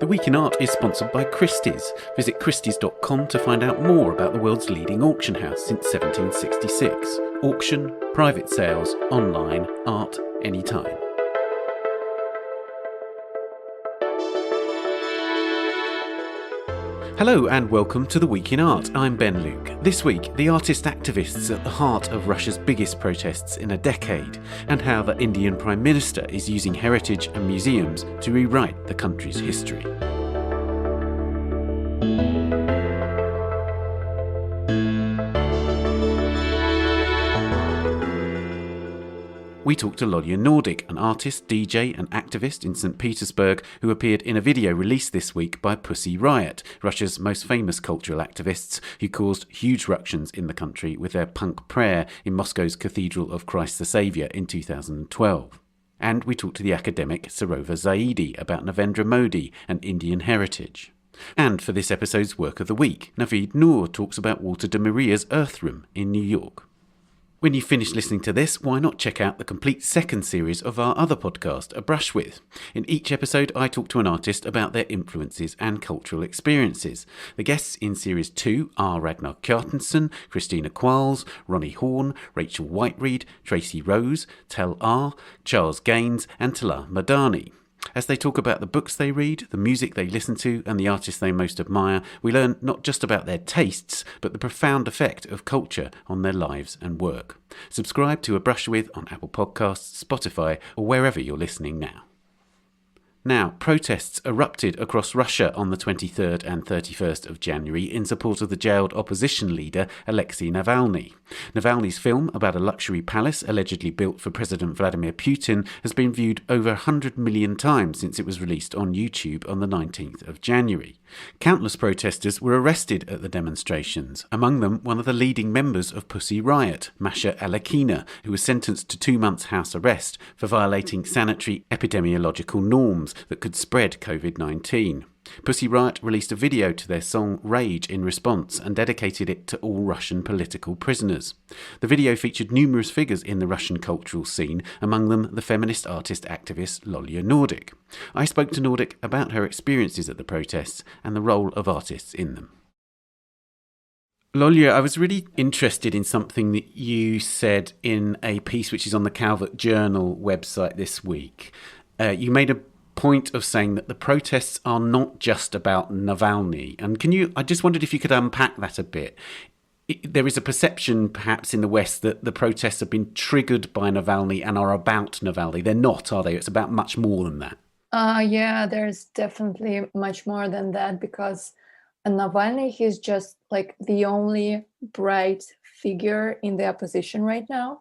The Week in Art is sponsored by Christie's. Visit christies.com to find out more about the world's leading auction house since 1766. Auction, private sales, online, art, anytime. Hello and welcome to The Week in Art. I'm Ben Luke. This week, the artist activists at the heart of Russia's biggest protests in a decade, and how the Indian Prime Minister is using heritage and museums to rewrite the country's history. We talked to Lölja Nordic, an artist, DJ and activist in Saint Petersburg who appeared in a video released this week by Pussy Riot, Russia's most famous cultural activists who caused huge ructions in the country with their punk prayer in Moscow's Cathedral of Christ the Saviour in 2012. And we talked to the academic Sarover Zaidi about Narendra Modi and Indian heritage. And for this episode's Work of the Week, Navid Nuur talks about Walter de Maria's Earth Room in New York. When you finish listening to this, why not check out the complete second series of our other podcast, A Brush With? In each episode, I talk to an artist about their influences and cultural experiences. The guests in Series 2 are Ragnar Kjartansson, Christina Qualls, Ronnie Horn, Rachel Whiteread, Tracy Rose, Tel R, Charles Gaines and Tala Madani. As they talk about the books they read, the music they listen to, and the artists they most admire, we learn not just about their tastes, but the profound effect of culture on their lives and work. Subscribe to A Brush With on Apple Podcasts, Spotify, or wherever you're listening now. Now, protests erupted across Russia on the 23rd and 31st of January in support of the jailed opposition leader Alexei Navalny. Navalny's film about a luxury palace allegedly built for President Vladimir Putin has been viewed over 100 million times since it was released on YouTube on the 19th of January. Countless protesters were arrested at the demonstrations, among them one of the leading members of Pussy Riot, Masha Alekina, who was sentenced to 2 months' house arrest for violating sanitary epidemiological norms that could spread COVID-19. Pussy Riot released a video to their song Rage in response and dedicated it to all Russian political prisoners. The video featured numerous figures in the Russian cultural scene, among them the feminist artist activist Lölja Nordic. I spoke to Nordic about her experiences at the protests and the role of artists in them. Lölja, I was really interested in something that you said in a piece which is on the Calvert Journal website this week. You made a point of saying that the protests are not just about Navalny. And I just wondered if you could unpack that a bit. There is a perception perhaps in the West that the protests have been triggered by Navalny and are about Navalny. They're not, are they? It's about much more than that. Yeah, there's definitely much more than that, because Navalny, he's just like the only bright figure in the opposition right now.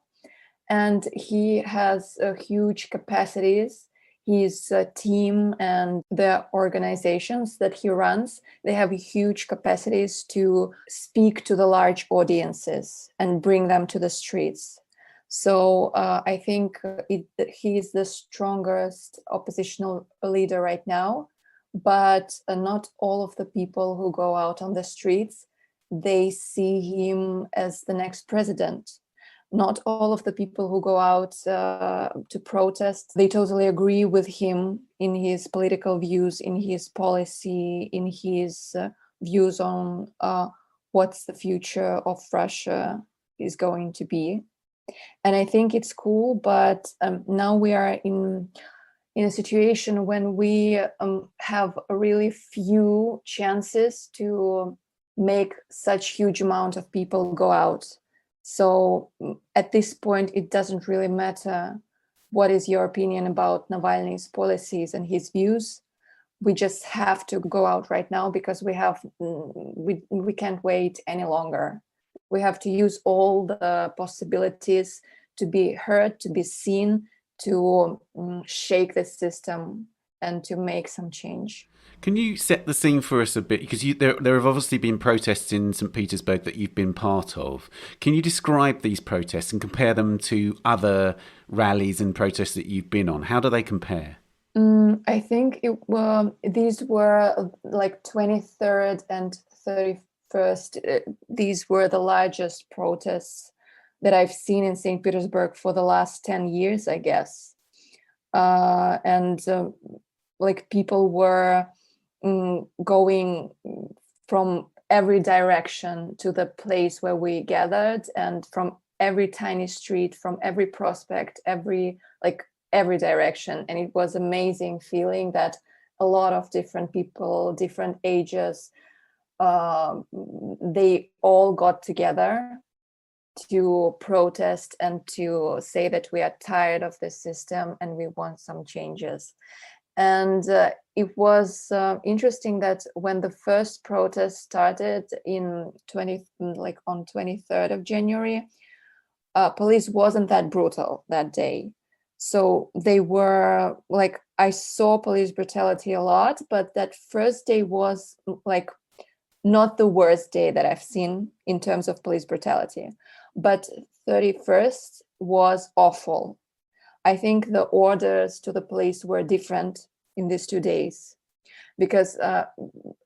And he has huge capacities. His team and the organizations that he runs, they have huge capacities to speak to the large audiences and bring them to the streets. So I think he is the strongest oppositional leader right now, but not all of the people who go out on the streets, they see him as the next president. Not all of the people who go out to protest, they totally agree with him in his political views, in his policy, in his views on what's the future of Russia is going to be. And I think it's cool, but now we are in a situation when we have really few chances to make such huge amount of people go out. So at this point, it doesn't really matter what is your opinion about Navalny's policies and his views. We just have to go out right now because we can't wait any longer. We have to use all the possibilities to be heard, to be seen, to shake the system and to make some change. Can you set the scene for us a bit? Because there have obviously been protests in St. Petersburg that you've been part of. Can you describe these protests and compare them to other rallies and protests that you've been on? How do they compare? I think these were like 23rd and 31st. These were the largest protests that I've seen in St. Petersburg for the last 10 years, I guess. And like people were going from every direction to the place where we gathered, and from every tiny street, from every prospect, every direction. And it was amazing feeling that a lot of different people, different ages, they all got together to protest and to say that we are tired of this system and we want some changes. And it was interesting that when the first protest started on 23rd of January, police wasn't that brutal that day. So they were like, I saw police brutality a lot, but that first day was like not the worst day that I've seen in terms of police brutality. But 31st was awful. I think the orders to the police were different in these 2 days, because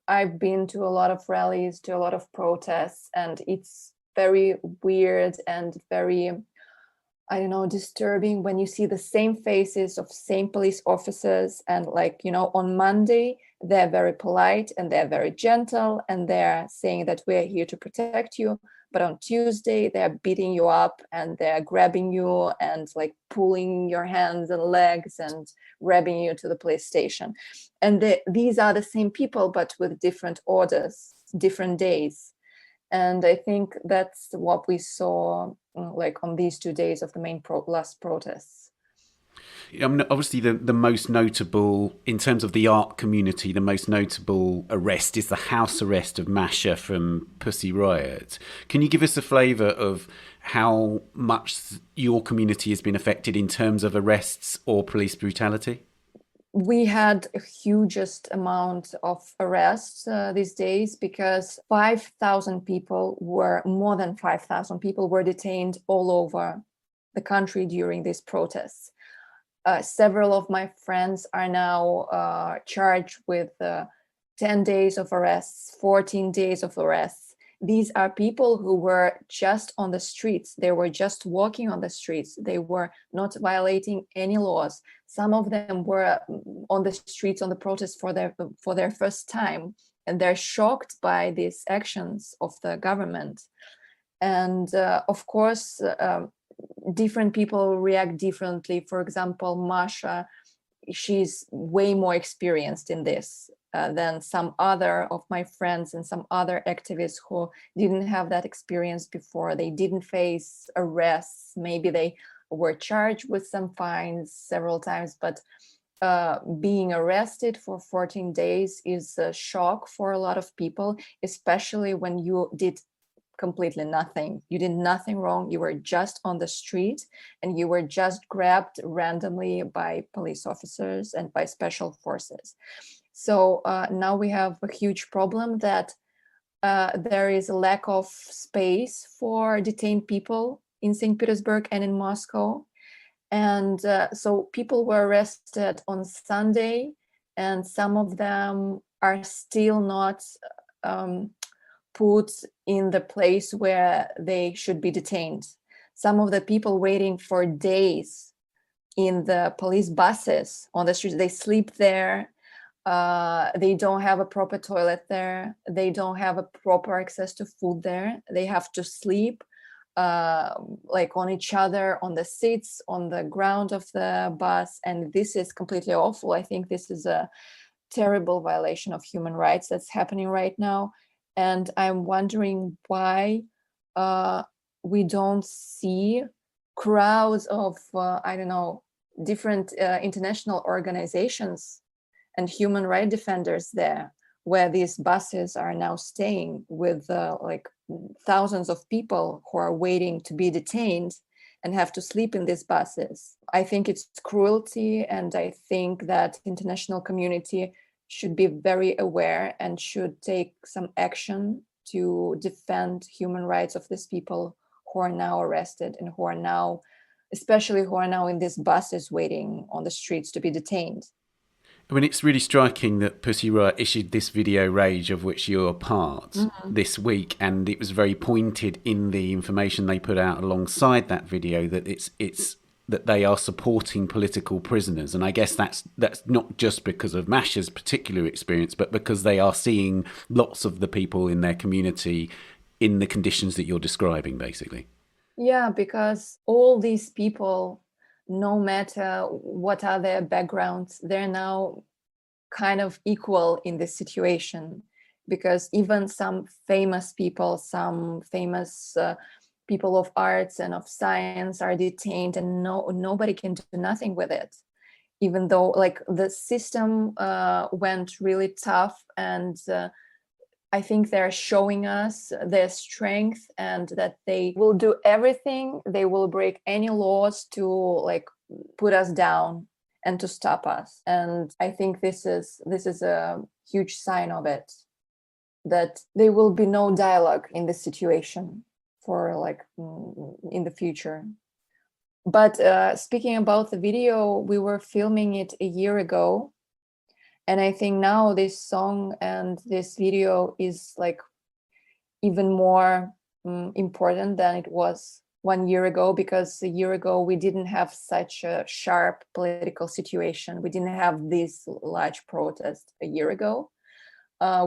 I've been to a lot of rallies, to a lot of protests, and it's very weird and very, I don't know, disturbing when you see the same faces of same police officers. And like, you know, on Monday, they're very polite and they're very gentle and they're saying that we're here to protect you. But on Tuesday, they're beating you up and they're grabbing you and like pulling your hands and legs and grabbing you to the police station. And these are the same people, but with different orders, different days. And I think that's what we saw like on these 2 days of the main last protests. Obviously, the most notable, in terms of the art community, the most notable arrest is the house arrest of Masha from Pussy Riot. Can you give us a flavour of how much your community has been affected in terms of arrests or police brutality? We had a hugest amount of arrests these days, because more than 5,000 people were detained all over the country during these protests. Several of my friends are now charged with 10 days of arrests, 14 days of arrests. These are people who were just on the streets. They were just walking on the streets. They were not violating any laws. Some of them were on the streets on the protest for their first time, and they're shocked by these actions of the government. And of course, different people react differently. For example, Masha, she's way more experienced in this than some other of my friends and some other activists who didn't have that experience before. They didn't face arrests. Maybe they were charged with some fines several times, but being arrested for 14 days is a shock for a lot of people, especially when you did completely nothing. You did nothing wrong. You were just on the street and you were just grabbed randomly by police officers and by special forces. So now we have a huge problem that there is a lack of space for detained people in St. Petersburg and in Moscow. And so people were arrested on Sunday, and some of them are still not put in the place where they should be detained. Some of the people waiting for days in the police buses on the streets, they sleep there. They don't have a proper toilet there. They don't have a proper access to food there. They have to sleep like on each other, on the seats, on the ground of the bus. And this is completely awful. I think this is a terrible violation of human rights that's happening right now. And I'm wondering why we don't see crowds of, different international organizations and human rights defenders there, where these buses are now staying with thousands of people who are waiting to be detained and have to sleep in these buses. I think it's cruelty, and I think that international community should be very aware and should take some action to defend human rights of these people who are now arrested and who are now in these buses waiting on the streets to be detained. I mean, it's really striking that Pussy Riot issued this video rage, of which you're a part, this week, and it was very pointed in the information they put out alongside that video that it's that they are supporting political prisoners. And I guess that's not just because of Masha's particular experience, but because they are seeing lots of the people in their community in the conditions that you're describing, basically. Yeah, because all these people, no matter what are their backgrounds, they're now kind of equal in this situation, because even some famous people, some famous people of arts and of science are detained, and nobody can do nothing with it, even though like the system went really tough. And I think they're showing us their strength, and that they will do everything, they will break any laws to like put us down and to stop us. And I think this is a huge sign of it, that there will be no dialogue in this situation for like in the future. But speaking about the video, we were filming it a year ago, and I think now this song and this video is like even more important than it was 1 year ago, because a year ago we didn't have such a sharp political situation. We didn't have this large protest a year ago.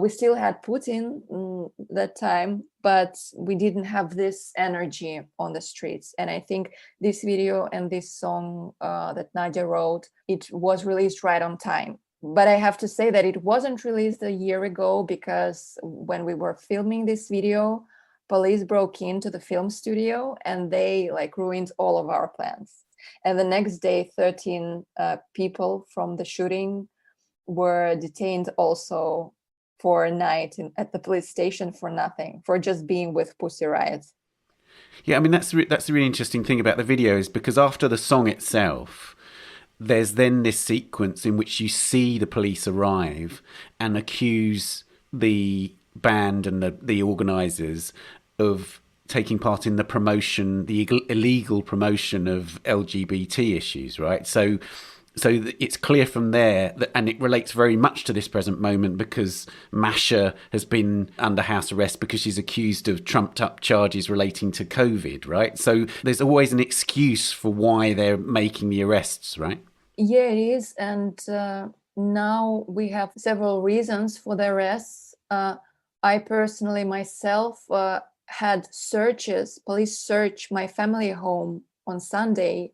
We still had Putin that time, but we didn't have this energy on the streets. And I think this video and this song that Nadia wrote, it was released right on time. But I have to say that it wasn't released a year ago, because when we were filming this video, police broke into the film studio and they like ruined all of our plans. And the next day, 13 people from the shooting were detained also for a night at the police station for nothing, for just being with Pussy Riot. Yeah, I mean, that's the really interesting thing about the video, is because after the song itself, there's then this sequence in which you see the police arrive and accuse the band and the organisers of taking part in the promotion, the illegal promotion of LGBT issues, right? So it's clear from there that, and it relates very much to this present moment, because Masha has been under house arrest because she's accused of trumped up charges relating to COVID, right? So there's always an excuse for why they're making the arrests, right? Yeah, it is. And now we have several reasons for the arrests. I personally myself had searches, police search my family home on Sunday.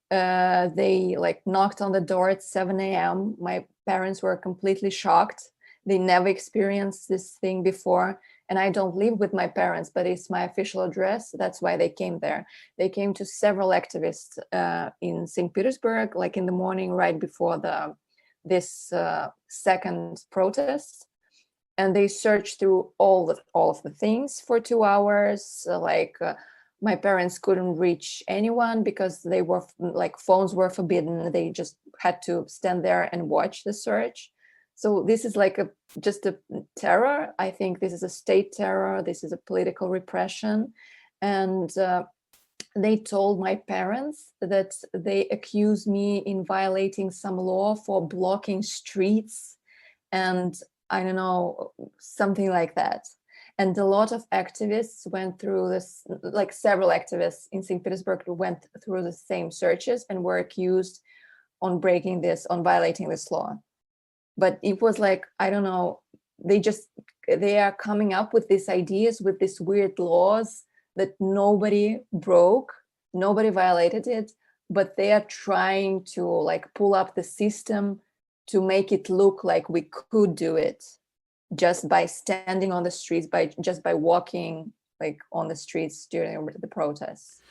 They like knocked on the door at 7 a.m. My parents were completely shocked. They never experienced this thing before. And I don't live with my parents, but it's my official address. That's why they came there. They came to several activists in Saint Petersburg, like in the morning, right before this second protest. And they searched through all of the things for 2 hours. My parents couldn't reach anyone because they were like phones were forbidden. They just had to stand there and watch the search. So this is like just a terror. I think this is a state terror. This is a political repression. And they told my parents that they accused me in violating some law for blocking streets. And I don't know, something like that. And a lot of activists went through this, like several activists in St. Petersburg went through the same searches and were accused on violating this law. But it was like, I don't know, they are coming up with these ideas, with these weird laws that nobody broke, nobody violated it, but they are trying to like pull up the system to make it look like we could do it just by standing on the streets, by walking like on the streets during the protests.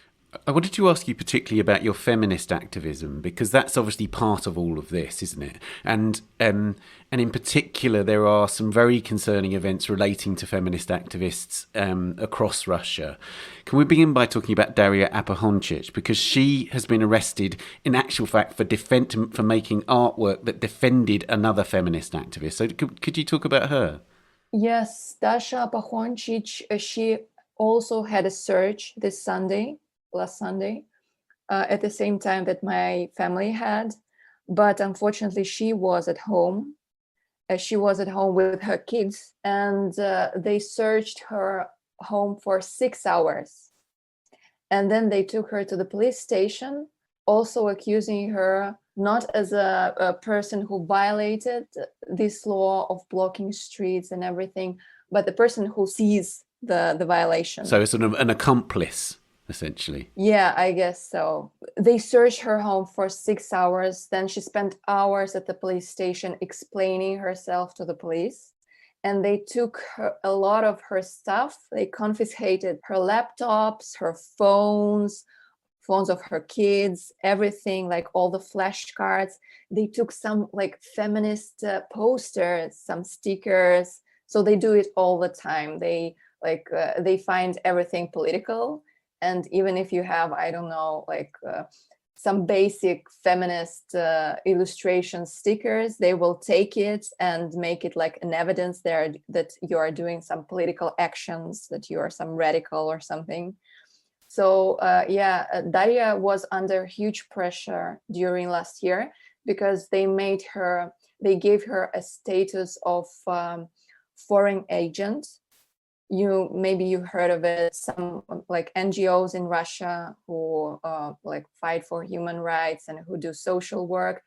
I wanted to ask you particularly about your feminist activism, because that's obviously part of all of this, isn't it? And in particular, there are some very concerning events relating to feminist activists across Russia. Can we begin by talking about Daria Apahancic, because she has been arrested in actual fact for making artwork that defended another feminist activist. So could you talk about her? Yes, Dasha Apahancic, she also had a search last Sunday, at the same time that my family had. But unfortunately, she was at home. She was at home with her kids, and they searched her home for 6 hours. And then they took her to the police station also accusing her not as a person who violated this law of blocking streets and everything, but the person who sees the violation. So it's an accomplice, essentially. Yeah, I guess so. They searched her home for 6 hours. Then she spent hours at the police station explaining herself to the police. And they took a lot of her stuff. They confiscated her laptops, her phones of her kids, everything, like all the flashcards. They took some like feminist posters, some stickers. So they do it all the time. They find everything political. And even if you have, I don't know, like some basic feminist illustration stickers, they will take it and make it like an evidence there that you are doing some political actions, that you are some radical or something. So Daria was under huge pressure during last year because they gave her a status of foreign agent. Maybe you heard of it. Some like NGOs in Russia who like fight for human rights and who do social work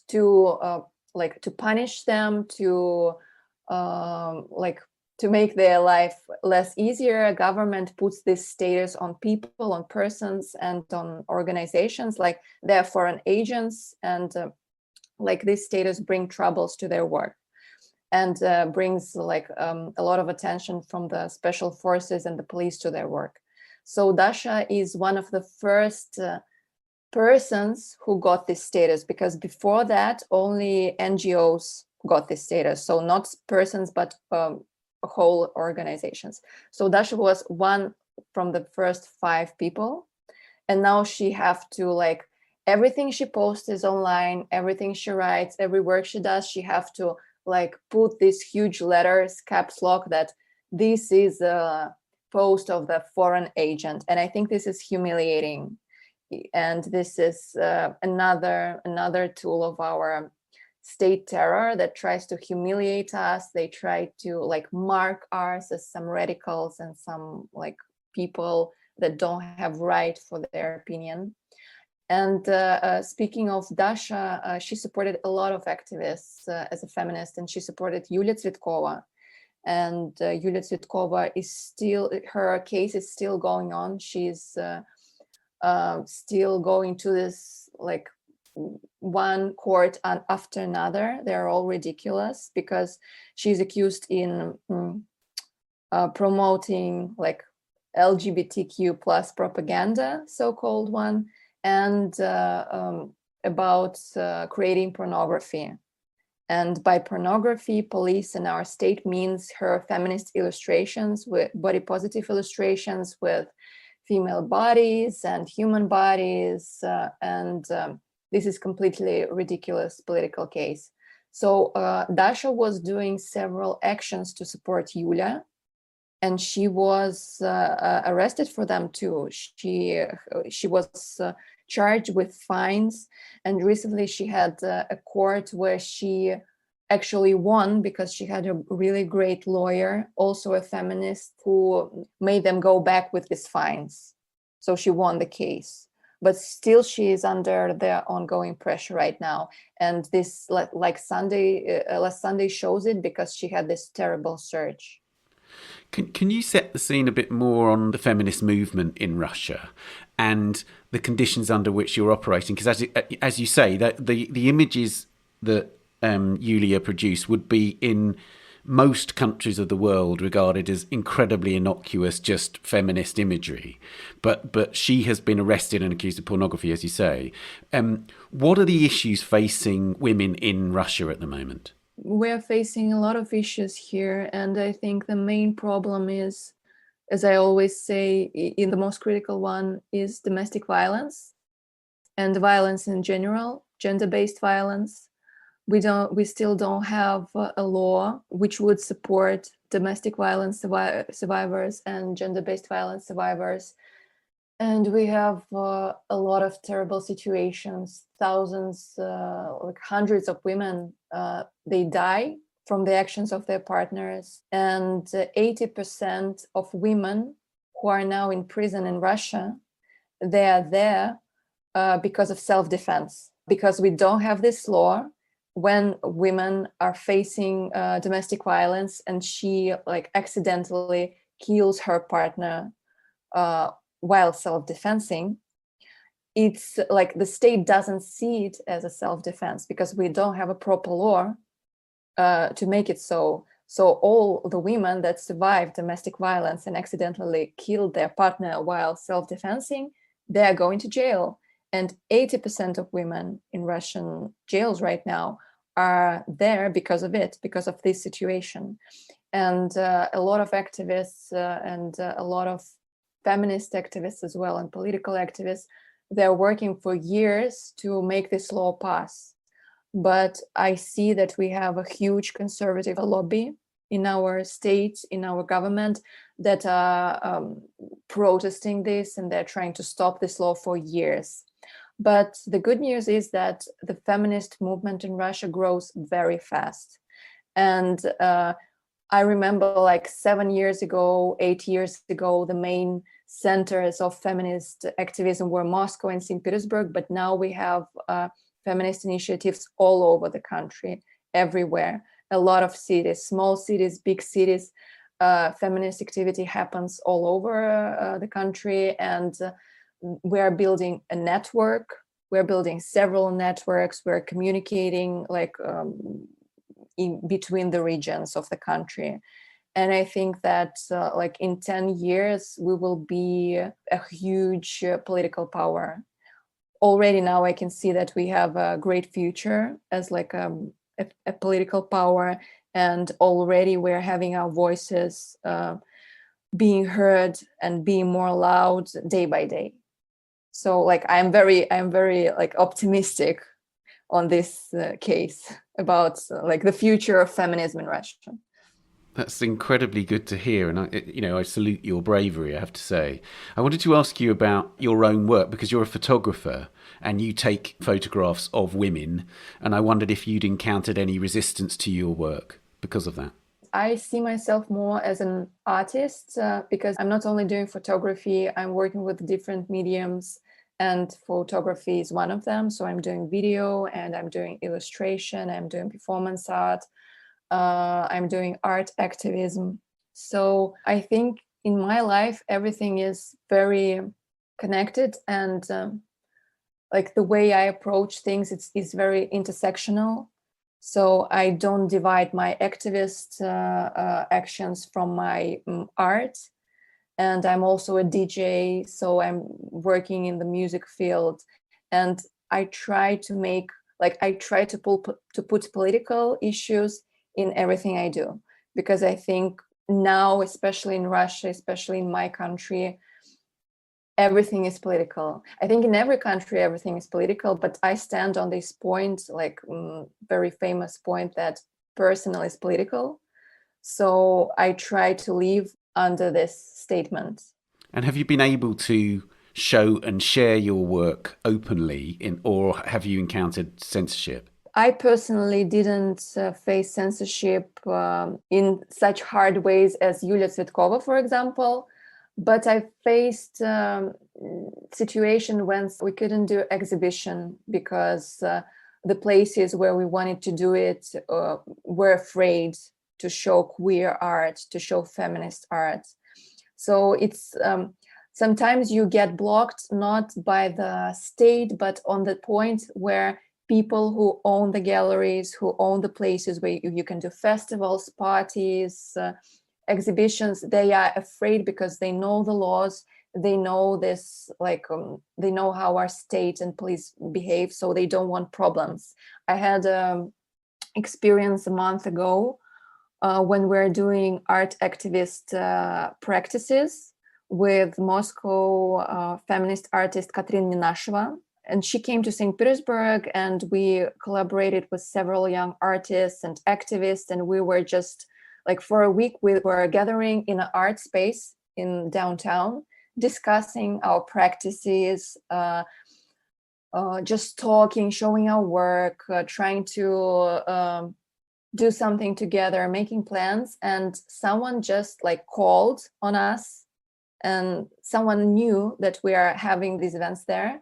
to punish them, to make their life less easier. A government puts this status on people, on persons, and on organizations, like they're foreign agents, and like this status brings troubles to their work, and brings like a lot of attention from the special forces and the police to their work. So Dasha is one of the first persons who got this status, because before that only NGOs got this status. So not persons, but whole organizations. So Dasha was one from the first 5 people, and now she have to, like, everything she posts is online, everything she writes, every work she does, she have to like put these huge letters, caps lock, that this is a post of the foreign agent. And I think this is humiliating, and this is another tool of our state terror that tries to humiliate us. They try to like mark us as some radicals and some like people that don't have right for their opinion. And speaking of Dasha, she supported a lot of activists as a feminist, and she supported Yulia Tsvetkova. And Yulia Tsvetkova is still, her case is still going on. She's still going to this like one court after another. They're all ridiculous because she's accused in promoting like LGBTQ plus propaganda, so-called one, and about creating pornography. And by pornography, police in our state means her feminist illustrations, with body positive illustrations with female bodies and human bodies, and this is completely ridiculous political case. So Dasha was doing several actions to support Yulia, and she was arrested for them too. She was charged with fines, and recently she had a court where she actually won because she had a really great lawyer, also a feminist, who made them go back with these fines. So she won the case. But still she is under the ongoing pressure right now. And this last Sunday shows it, because she had this terrible surge. Can you set the scene a bit more on the feminist movement in Russia and the conditions under which you're operating? Because as you say, that the images that Yulia produced would be in most countries of the world regarded as incredibly innocuous, just feminist imagery. But she has been arrested and accused of pornography, as you say. What are the issues facing women in Russia at the moment? We're facing a lot of issues here, and I think the main problem is, as I always say, the most critical one is domestic violence and violence in general, gender-based violence. We still don't have a law which would support domestic violence survivors and gender-based violence survivors. And we have a lot of terrible situations. Thousands, like hundreds of women, they die from the actions of their partners. And 80% of women who are now in prison in Russia, they are there because of self-defense, because we don't have this law. When women are facing domestic violence and she like accidentally kills her partner while self-defensing, it's like the state doesn't see it as a self-defense because we don't have a proper law to make it so. So all the women that survived domestic violence and accidentally killed their partner while self-defensing, they are going to jail. And 80% of women in Russian jails right now are there because of it, because of this situation. And a lot of activists and a lot of feminist activists as well, and political activists, they're working for years to make this law pass. But I see that we have a huge conservative lobby in our state, in our government, that are protesting this, and they're trying to stop this law for years. But the good news is that the feminist movement in Russia grows very fast. And I remember like 7 years ago, 8 years ago, the main centers of feminist activism were Moscow and Saint Petersburg, but now we have feminist initiatives all over the country, everywhere. A lot of cities, small cities, big cities, feminist activity happens all over the country, and we're building a network. We're building several networks. We're communicating like in between the regions of the country. And I think that like in 10 years, we will be a huge political power. Already now I can see that we have a great future as like a political power, and already we're having our voices being heard and being more loud day by day. So like I'm very like optimistic on this case about like the future of feminism in Russia. That's incredibly good to hear, and I salute your bravery, I have to say. I wanted to ask you about your own work, because you're a photographer and you take photographs of women, and I wondered if you'd encountered any resistance to your work because of that. I see myself more as an artist because I'm not only doing photography, I'm working with different mediums, and photography is one of them. So I'm doing video, and I'm doing illustration, I'm doing performance art, I'm doing art activism. So I think in my life, everything is very connected, and like the way I approach things, it's very intersectional. So I don't divide my activist actions from my art. And I'm also a DJ, so I'm working in the music field. And I try to make, like, I try to put political issues in everything I do, because I think now, especially in Russia, especially in my country, everything is political. I think in every country, everything is political, but I stand on this point, like very famous point, that personal is political. So I try to live under this statement. And have you been able to show and share your work openly, or have you encountered censorship? I personally didn't face censorship in such hard ways as Yulia Tsvetkova, for example, but I faced situation when we couldn't do exhibition because the places where we wanted to do it were afraid to show queer art, to show feminist art. So it's sometimes you get blocked not by the state, but on the point where people who own the galleries, who own the places where you can do festivals, parties, exhibitions, they are afraid because they know the laws, they know this, like they know how our state and police behave, so they don't want problems. I had experience a month ago when we're doing art activist practices with Moscow feminist artist Katerina Nenasheva. And she came to Saint Petersburg, and we collaborated with several young artists and activists. And we were just like, for a week, we were gathering in an art space in downtown, discussing our practices, just talking, showing our work, trying to do something together, making plans. And someone just like called on us And someone knew that we are having these events there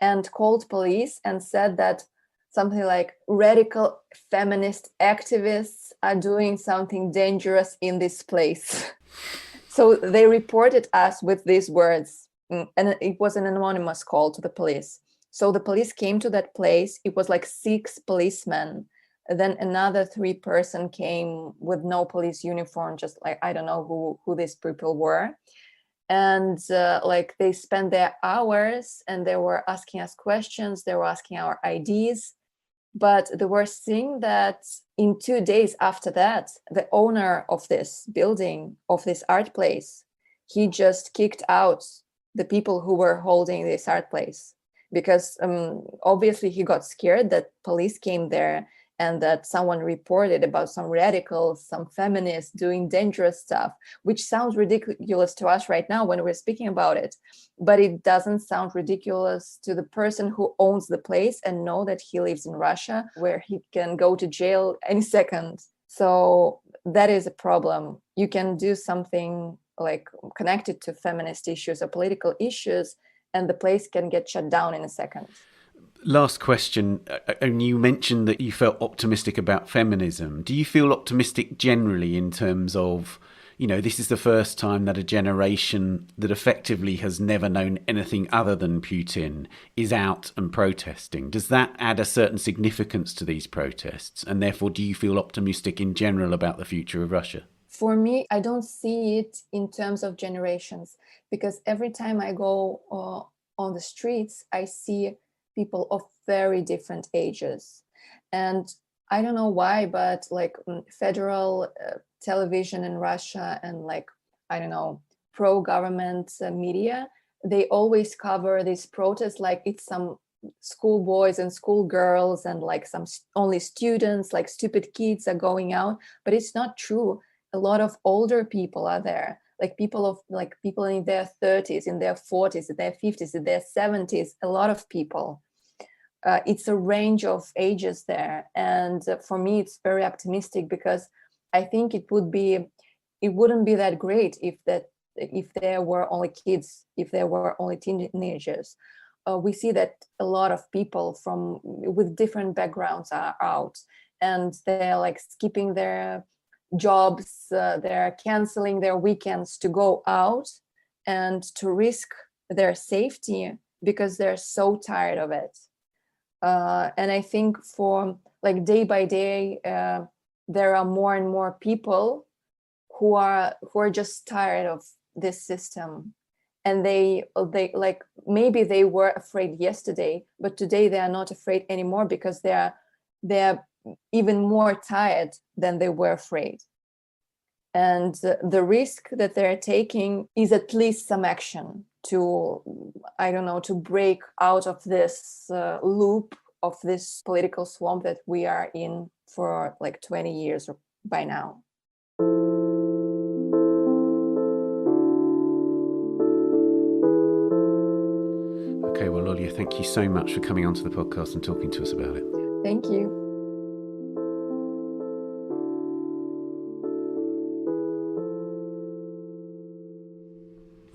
and called police and said that something like radical feminist activists are doing something dangerous in this place. So they reported us with these words, and it was an anonymous call to the police. So the police came to that place. It was like 6 policemen. Then another 3 person came with no police uniform, just like, I don't know who these people were. And like they spent their hours and they were asking us questions. They were asking our IDs. But the worst thing that in 2 days after that, the owner of this building, of this art place, he just kicked out the people who were holding this art place, because obviously he got scared that police came there and that someone reported about some radicals, some feminists doing dangerous stuff, which sounds ridiculous to us right now when we're speaking about it. But it doesn't sound ridiculous to the person who owns the place and know that he lives in Russia, where he can go to jail any second. So that is a problem. You can do something like connected to feminist issues or political issues, and the place can get shut down in a second. Last question, and you mentioned that you felt optimistic about feminism. Do you feel optimistic generally in terms of, this is the first time that a generation that effectively has never known anything other than Putin is out and protesting? Does that add a certain significance to these protests? And therefore, do you feel optimistic in general about the future of Russia? For me, I don't see it in terms of generations, because every time I go on the streets, I see people of very different ages. And I don't know why, but like federal television in Russia and like, I don't know, pro-government media, they always cover these protests like it's some schoolboys and schoolgirls and like some only students, like stupid kids are going out. But it's not true. A lot of older people are there. Like people in their 30s, in their 40s, in their 50s, in their 70s, a lot of people. It's a range of ages there. And for me, it's very optimistic, because I think it wouldn't be that great if there were only kids, if there were only teenagers. We see that a lot of people with different backgrounds are out, and they're like skipping their jobs, they're canceling their weekends to go out and to risk their safety because they're so tired of it. And I think for like day by day, there are more and more people who are just tired of this system, and they like, maybe they were afraid yesterday, but today they are not afraid anymore, because they're even more tired than they were afraid. And the risk that they're taking is at least some action to, I don't know, to break out of this loop of this political swamp that we are in for like 20 years by now. Okay, well, Lölja, thank you so much for coming onto the podcast and talking to us about it. Thank you.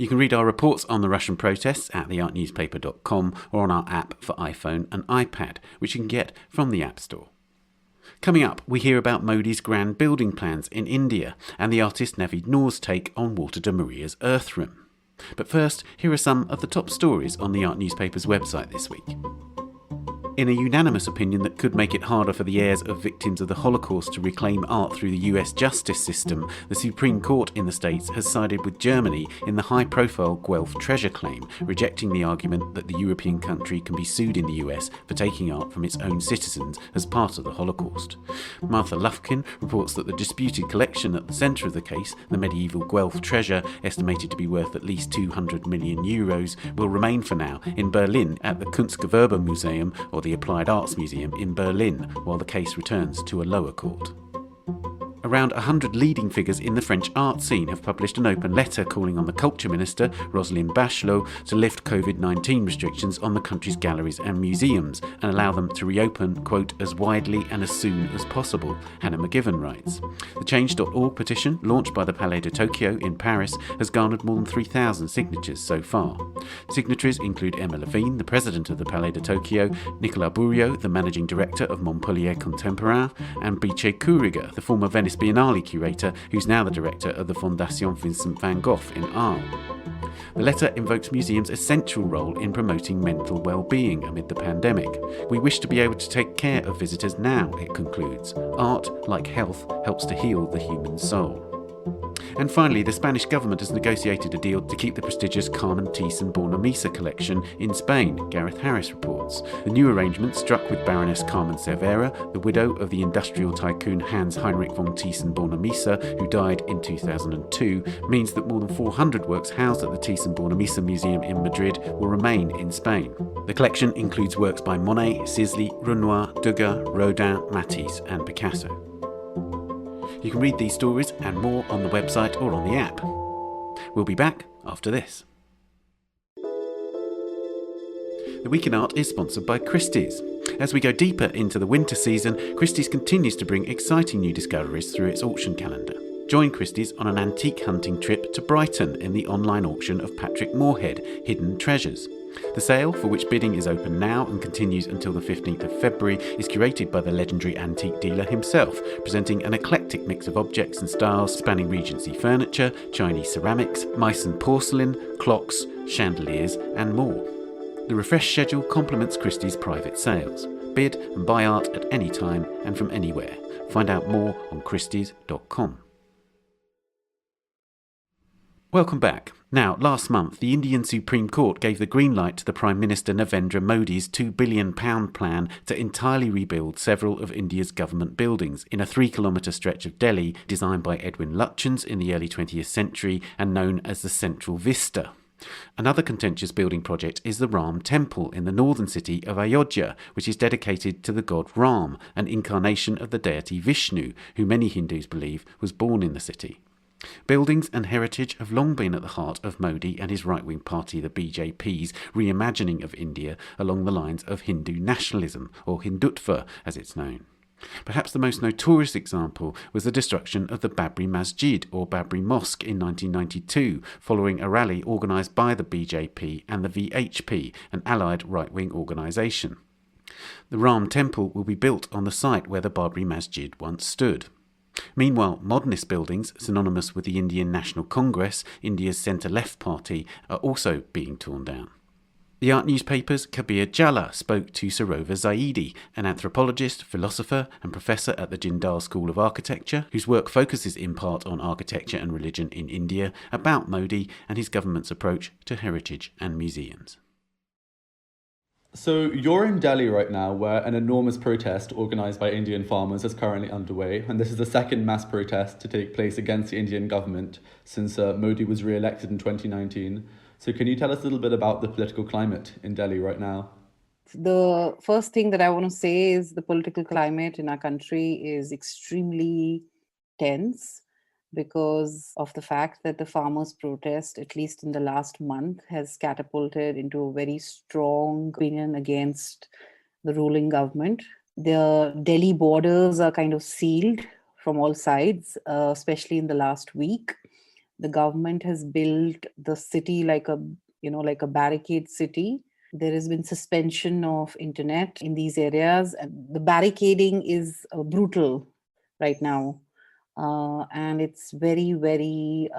You can read our reports on the Russian protests at theartnewspaper.com or on our app for iPhone and iPad, which you can get from the App Store. Coming up, we hear about Modi's grand building plans in India and the artist Navid Nuur's take on Walter de Maria's Earthroom. But first, here are some of the top stories on the Art Newspaper's website this week. In a unanimous opinion that could make it harder for the heirs of victims of the Holocaust to reclaim art through the US justice system, the Supreme Court in the States has sided with Germany in the high-profile Guelph treasure claim, rejecting the argument that the European country can be sued in the US for taking art from its own citizens as part of the Holocaust. Martha Lufkin reports that the disputed collection at the centre of the case, the medieval Guelph treasure, estimated to be worth at least 200 million euros, will remain for now in Berlin at the Kunstgewerbe Museum, or the Applied Arts Museum in Berlin, while the case returns to a lower court. Around 100 leading figures in the French art scene have published an open letter calling on the Culture Minister, Roselyne Bachelot, to lift COVID-19 restrictions on the country's galleries and museums and allow them to reopen, quote, as widely and as soon as possible, Hannah McGivern writes. The Change.org petition, launched by the Palais de Tokyo in Paris, has garnered more than 3,000 signatures so far. Signatories include Emma Levine, the president of the Palais de Tokyo, Nicolas Bourriaud, the managing director of Montpellier Contemporain, and Biche Kuriger, the former Venice Biennale curator, who's now the director of the Fondation Vincent van Gogh in Arles. The letter invokes museums' essential role in promoting mental well-being amid the pandemic. We wish to be able to take care of visitors now, it concludes. Art, like health, helps to heal the human soul. And finally, the Spanish government has negotiated a deal to keep the prestigious Carmen Thyssen-Bornemisza collection in Spain, Gareth Harris reports. The new arrangement, struck with Baroness Carmen Cervera, the widow of the industrial tycoon Hans Heinrich von Thyssen-Bornemisza, who died in 2002, means that more than 400 works housed at the Thyssen-Bornemisza Museum in Madrid will remain in Spain. The collection includes works by Monet, Sisley, Renoir, Degas, Rodin, Matisse and Picasso. You can read these stories and more on the website or on the app. We'll be back after this. The Week in Art is sponsored by Christie's. As we go deeper into the winter season, Christie's continues to bring exciting new discoveries through its auction calendar. Join Christie's on an antique hunting trip to Brighton in the online auction of Patrick Moorhead, Hidden Treasures. The sale, for which bidding is open now and continues until the 15th of February, is curated by the legendary antique dealer himself, presenting an eclectic mix of objects and styles spanning Regency furniture, Chinese ceramics, Meissen porcelain, clocks, chandeliers and more. The refreshed schedule complements Christie's private sales. Bid and buy art at any time and from anywhere. Find out more on christies.com. Welcome back. Now, last month, the Indian Supreme Court gave the green light to the Prime Minister Narendra Modi's £2 billion plan to entirely rebuild several of India's government buildings in a 3-kilometre stretch of Delhi designed by Edwin Lutyens in the early 20th century and known as the Central Vista. Another contentious building project is the Ram Temple in the northern city of Ayodhya, which is dedicated to the god Ram, an incarnation of the deity Vishnu, who many Hindus believe was born in the city. Buildings and heritage have long been at the heart of Modi and his right-wing party, the BJP's reimagining of India along the lines of Hindu nationalism, or Hindutva as it's known. Perhaps the most notorious example was the destruction of the Babri Masjid, or Babri Mosque, in 1992, following a rally organised by the BJP and the VHP, an allied right-wing organisation. The Ram Temple will be built on the site where the Babri Masjid once stood. Meanwhile, modernist buildings, synonymous with the Indian National Congress, India's centre-left party, are also being torn down. The art newspaper's Kabir Jalla spoke to Sarover Zaidi, an anthropologist, philosopher and professor at the Jindal School of Architecture, whose work focuses in part on architecture and religion in India, about Modi and his government's approach to heritage and museums. So you're in Delhi right now, where an enormous protest organised by Indian farmers is currently underway, and this is the second mass protest to take place against the Indian government since Modi was re-elected in 2019. So can you tell us a little bit about the political climate in Delhi right now? The first thing that I want to say is the political climate in our country is extremely tense because of the fact that the farmers' protest, at least in the last month, has catapulted into a very strong opinion against the ruling government. The Delhi borders are kind of sealed from all sides, especially in the last week. The government has built the city like a barricade city. There has been suspension of internet in these areas. The barricading is brutal right now. And it's very, very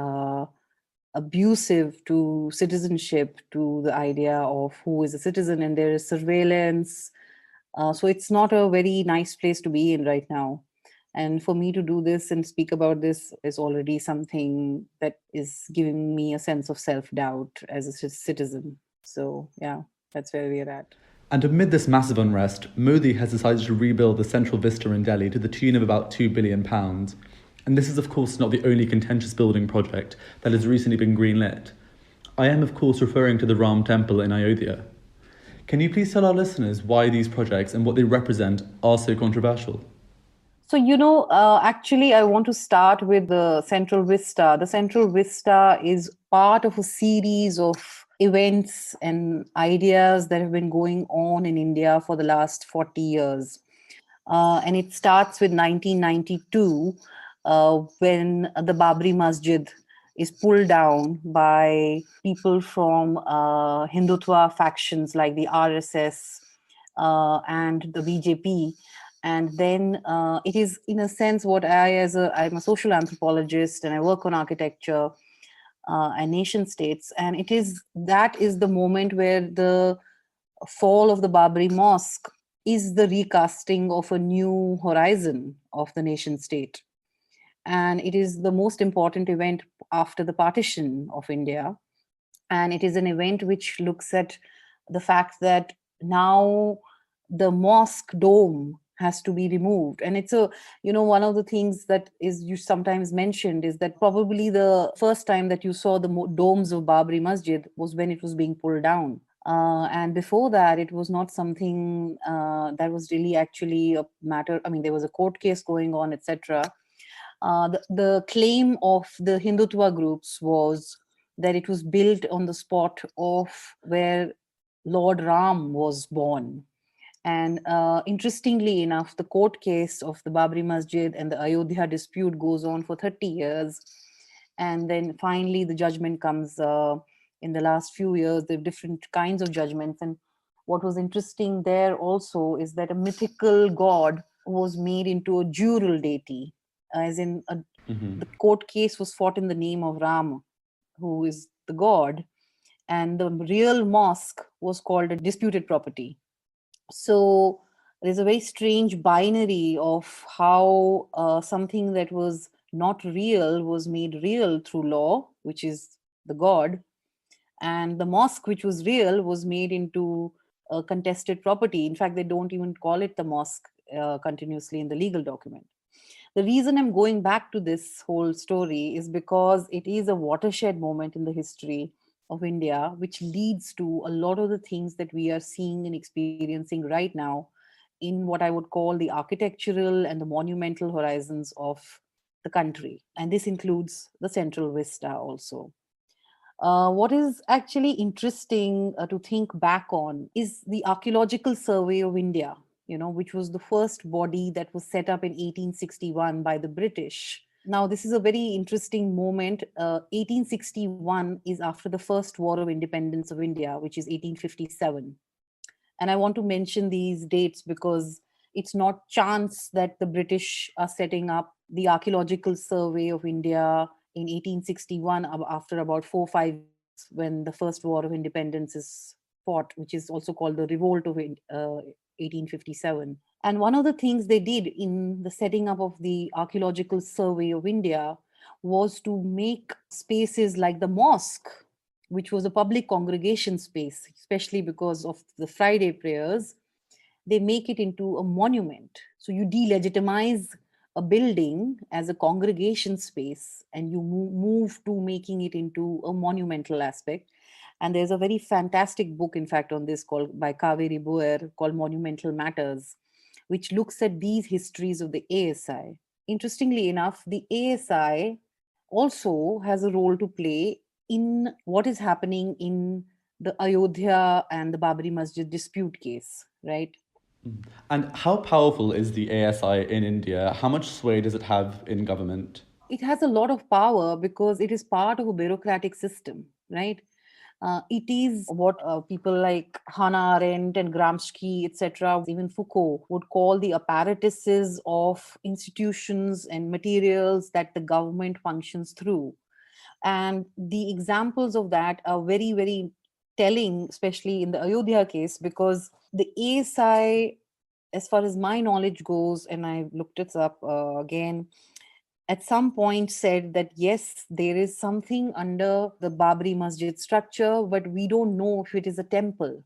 abusive to citizenship, to the idea of who is a citizen, and there is surveillance. So it's not a very nice place to be in right now. And for me to do this and speak about this is already something that is giving me a sense of self-doubt as a citizen. So yeah, that's where we are at. And amid this massive unrest, Modi has decided to rebuild the Central Vista in Delhi to the tune of about £2 billion. And this is, of course, not the only contentious building project that has recently been greenlit. I am, of course, referring to the Ram Temple in Ayodhya. Can you please tell our listeners why these projects and what they represent are so controversial? So, actually, I want to start with the Central Vista. The Central Vista is part of a series of events and ideas that have been going on in India for the last 40 years. And it starts with 1992, when the Babri Masjid is pulled down by people from Hindutva factions like the RSS and the BJP. And then it is, in a sense, what I'm a social anthropologist and I work on architecture and nation states. And that is the moment where the fall of the Babri Mosque is the recasting of a new horizon of the nation state. And it is the most important event after the partition of India. And it is an event which looks at the fact that now the mosque dome has to be removed. And it's one of the things that is you sometimes mentioned is that probably the first time that you saw the domes of Babri Masjid was when it was being pulled down. And before that, it was not something that was really actually a matter. I mean, there was a court case going on, etc. The claim of the Hindutva groups was that it was built on the spot of where Lord Ram was born. And interestingly enough, the court case of the Babri Masjid and the Ayodhya dispute goes on for 30 years. And then finally, the judgment comes in the last few years. There are different kinds of judgments. And what was interesting there also is that a mythical god was made into a jural deity, as in the court case was fought in the name of Ram, who is the god. And the real mosque was called a disputed property. So there's a very strange binary of how something that was not real was made real through law, which is the god, and the mosque, which was real, was made into a contested property. In fact, they don't even call it the mosque continuously in the legal document. The reason I'm going back to this whole story is because it is a watershed moment in the history of India, which leads to a lot of the things that we are seeing and experiencing right now in what I would call the architectural and the monumental horizons of the country. And this includes the Central Vista also. What is actually interesting to think back on is the Archaeological Survey of India, which was the first body that was set up in 1861 by the British. Now, this is a very interesting moment. 1861 is after the First War of Independence of India, which is 1857. And I want to mention these dates because it's not chance that the British are setting up the Archaeological Survey of India in 1861 after about 4-5 years when the First War of Independence is fought, which is also called the Revolt of 1857. And one of the things they did in the setting up of the Archaeological Survey of India was to make spaces like the mosque, which was a public congregation space, especially because of the Friday prayers, they make it into a monument. So you delegitimize a building as a congregation space and you move to making it into a monumental aspect. And there's a very fantastic book, in fact, on this by Kaveri Boer called Monumental Matters, which looks at these histories of the ASI. Interestingly enough, the ASI also has a role to play in what is happening in the Ayodhya and the Babri Masjid dispute case, right? And how powerful is the ASI in India? How much sway does it have in government? It has a lot of power because it is part of a bureaucratic system, right? It is what people like Hannah Arendt and Gramsci, etc., even Foucault would call the apparatuses of institutions and materials that the government functions through. And the examples of that are very, very telling, especially in the Ayodhya case, because the ASI, as far as my knowledge goes, and I looked it up again, at some point said that yes, there is something under the Babri Masjid structure, but we don't know if it is a temple.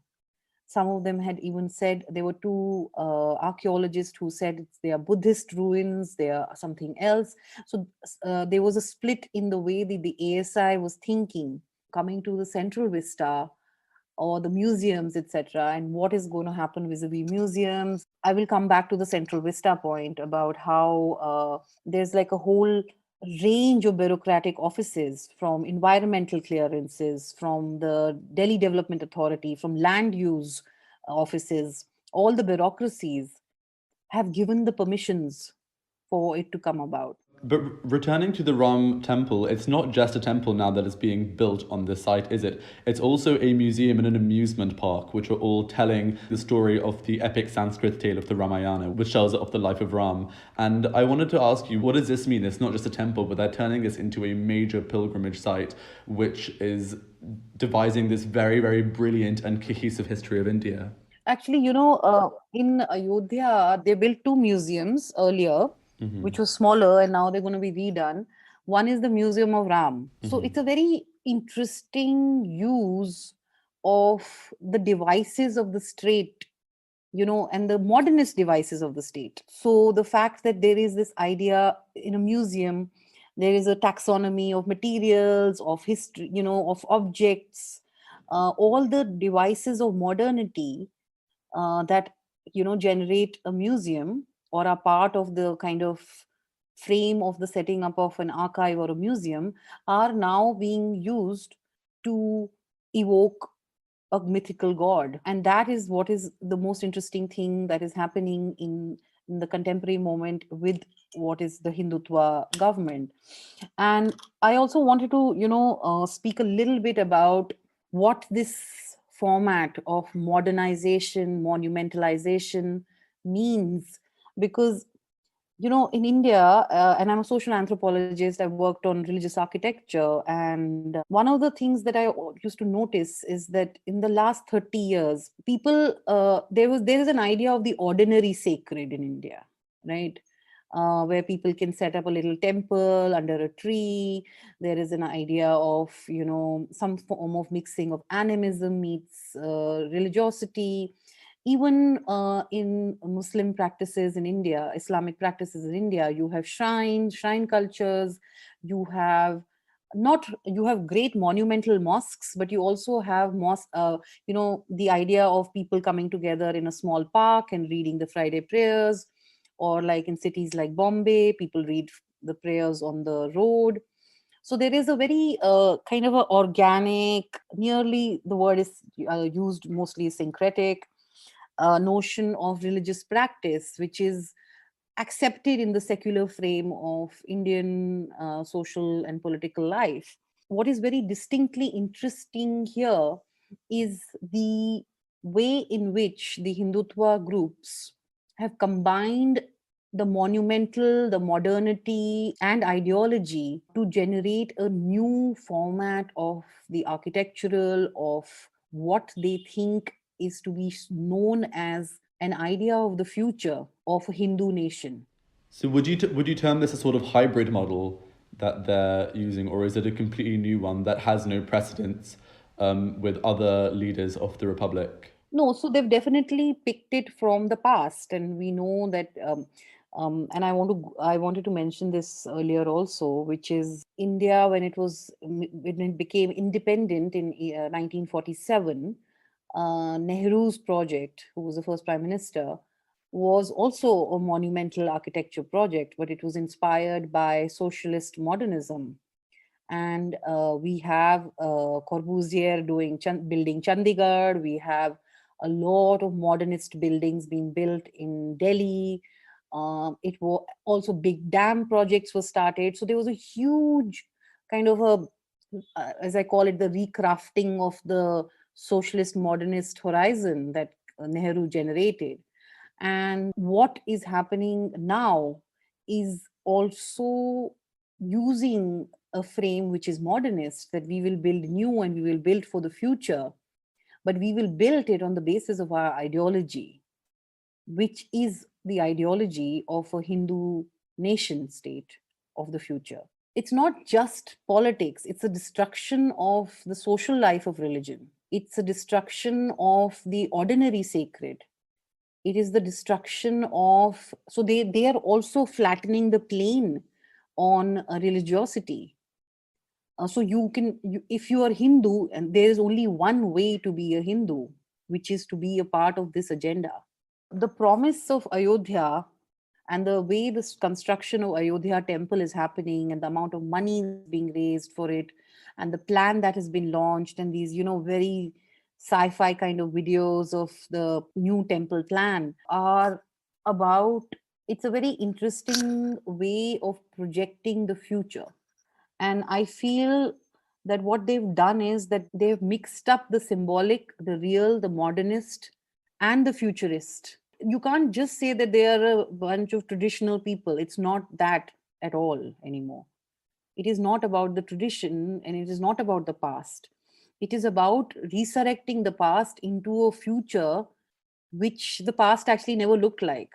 Some of them had even said, there were two archaeologists who said they are Buddhist ruins, they are something else. So there was a split in the way the ASI was thinking. Coming to the Central Vista, or the museums, etc., and what is going to happen vis-a-vis museums. I will come back to the central Vista point about how there's like a whole range of bureaucratic offices, from environmental clearances, from the Delhi Development Authority, from land use offices, all the bureaucracies have given the permissions for it to come about. But returning to the Ram temple, it's not just a temple now that is being built on this site, is it? It's also a museum and an amusement park, which are all telling the story of the epic Sanskrit tale of the Ramayana, which tells of the life of Ram. And I wanted to ask you, what does this mean? It's not just a temple, but they're turning this into a major pilgrimage site, which is devising this very, very brilliant and cohesive history of India. Actually, in Ayodhya, they built two museums earlier, which was smaller, and now they're going to be redone. One is the Museum of Ram. So it's a very interesting use of the devices of the state, and the modernist devices of the state. So the fact that there is this idea in a museum, there is a taxonomy of materials, of history, of objects, all the devices of modernity that generate a museum or are part of the kind of frame of the setting up of an archive or a museum are now being used to evoke a mythical god. And that is what is the most interesting thing that is happening in the contemporary moment with what is the Hindutva government. And I also wanted to speak a little bit about what this format of modernization, monumentalization means, because in India, and I'm a social anthropologist, I've worked on religious architecture, and one of the things that I used to notice is that in the last 30 years, people there is an idea of the ordinary sacred in India, right? Where people can set up a little temple under a tree. There is an idea of some form of mixing of animism meets religiosity. Even in Muslim practices in India, Islamic practices in India, you have shrine cultures. You have great monumental mosques, but you also have the idea of people coming together in a small park and reading the Friday prayers, or like in cities like Bombay, people read the prayers on the road. So there is a very kind of a organic, nearly the word is used mostly syncretic, notion of religious practice, which is accepted in the secular frame of Indian social and political life. What is very distinctly interesting here is the way in which the Hindutva groups have combined the monumental, the modernity, and ideology to generate a new format of the architectural, of what they think is to be known as an idea of the future of a Hindu nation. So would you term this a sort of hybrid model that they're using, or is it a completely new one that has no precedence with other leaders of the Republic? No, so they've definitely picked it from the past, and we know that. And I wanted to mention this earlier also, which is India when it became independent in 1947. Nehru's project, who was the first prime minister, was also a monumental architecture project, but it was inspired by socialist modernism. And we have Corbusier building Chandigarh. We have a lot of modernist buildings being built in Delhi. It was also big dam projects were started. So there was a huge kind of as I call it, the recrafting of the socialist modernist horizon that Nehru generated. And what is happening now is also using a frame which is modernist, that we will build new and we will build for the future, but we will build it on the basis of our ideology, which is the ideology of a Hindu nation state of the future. It's not just politics, it's a destruction of the social life of religion. It's a destruction of the ordinary sacred. It is the destruction of, so they are also flattening the plane on religiosity. So if you are Hindu, and there is only one way to be a Hindu, which is to be a part of this agenda. The promise of Ayodhya and the way this construction of Ayodhya temple is happening and the amount of money being raised for it and the plan that has been launched and these, very sci-fi kind of videos of the new temple plan are about, it's a very interesting way of projecting the future. And I feel that what they've done is that they've mixed up the symbolic, the real, the modernist, and the futurist. You can't just say that they are a bunch of traditional people. It's not that at all anymore. It is not about the tradition and it is not about the past. It is about resurrecting the past into a future which the past actually never looked like.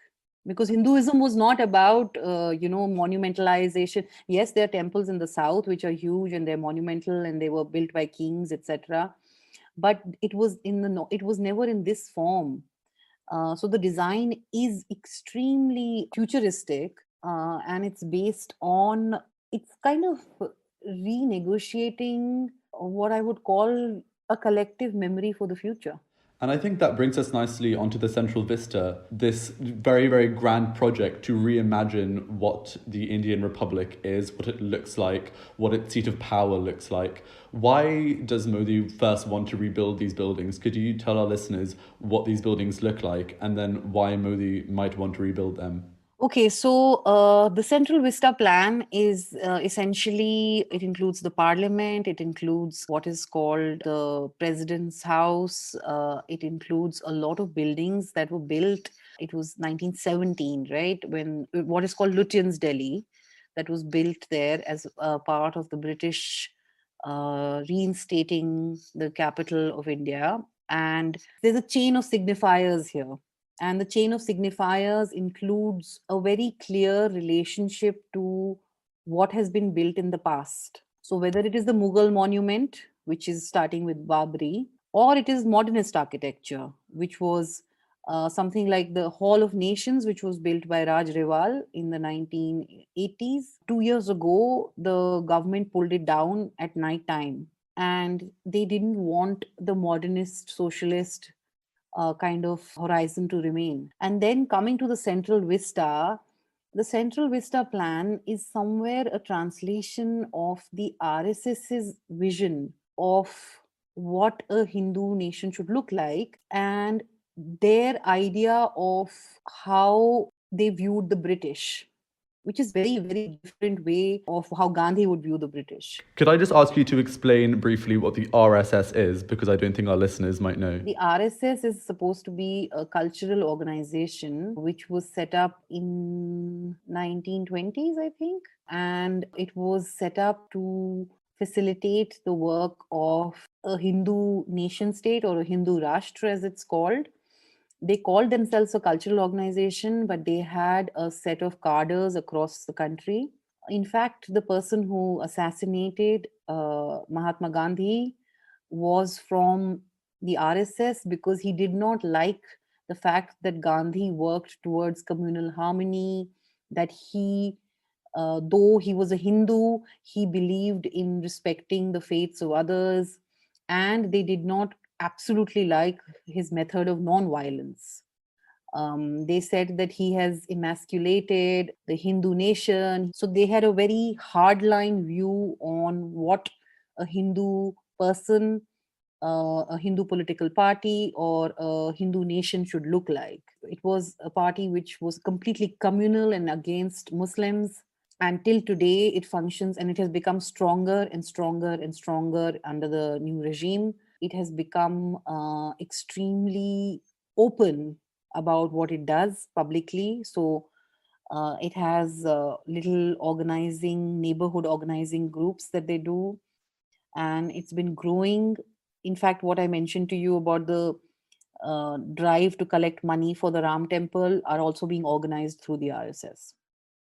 Because Hinduism was not about, monumentalization. Yes, there are temples in the south which are huge and they're monumental and they were built by kings, etc. But it was it was never in this form. So the design is extremely futuristic, and it's based on, it's kind of renegotiating what I would call a collective memory for the future. And I think that brings us nicely onto the Central Vista, this very, very grand project to reimagine what the Indian Republic is, what it looks like, what its seat of power looks like. Why does Modi first want to rebuild these buildings? Could you tell our listeners what these buildings look like and then why Modi might want to rebuild them? Okay, so the Central Vista plan is essentially, it includes the parliament, it includes what is called the president's house, it includes a lot of buildings that were built. It was 1917, right, when what is called Lutyens Delhi, that was built there as a part of the British reinstating the capital of India. And there's a chain of signifiers here. And the chain of signifiers includes a very clear relationship to what has been built in the past. So whether it is the Mughal monument, which is starting with Babri, or it is modernist architecture, which was something like the Hall of Nations, which was built by Raj Rewal in the 1980s. 2 years ago, the government pulled it down at night time. And they didn't want the modernist socialist kind of horizon to remain. And then coming to the Central Vista plan is somewhere a translation of the RSS's vision of what a Hindu nation should look like and their idea of how they viewed the British, which is very, very different way of how Gandhi would view the British. Could I just ask you to explain briefly what the RSS is? Because I don't think our listeners might know. The RSS is supposed to be a cultural organization which was set up in 1920s, I think. And it was set up to facilitate the work of a Hindu nation state or a Hindu Rashtra, as it's called. They called themselves a cultural organization, but they had a set of cadres across the country. In fact, the person who assassinated Mahatma Gandhi was from the RSS because he did not like the fact that Gandhi worked towards communal harmony, that he, though he was a Hindu, he believed in respecting the faiths of others, and they did not absolutely like his method of non-violence. They said that he has emasculated the Hindu nation. So they had a very hardline view on what a Hindu person, a Hindu political party, or a Hindu nation should look like. It was a party which was completely communal and against Muslims. And till today, it functions and it has become stronger and stronger and stronger under the new regime. It has become extremely open about what it does publicly. So it has little organizing, neighborhood organizing groups that they do. And it's been growing. In fact, what I mentioned to you about the drive to collect money for the Ram temple are also being organized through the RSS.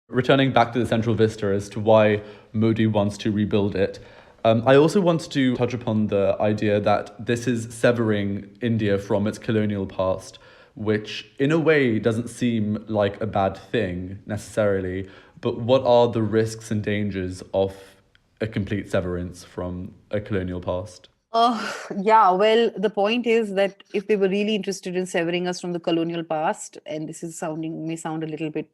Returning back to the Central Vista as to why Modi wants to rebuild it, I also want to touch upon the idea that this is severing India from its colonial past, which in a way doesn't seem like a bad thing necessarily, but what are the risks and dangers of a complete severance from a colonial past? Yeah, well, the point is that if they were really interested in severing us from the colonial past, and this is may sound a little bit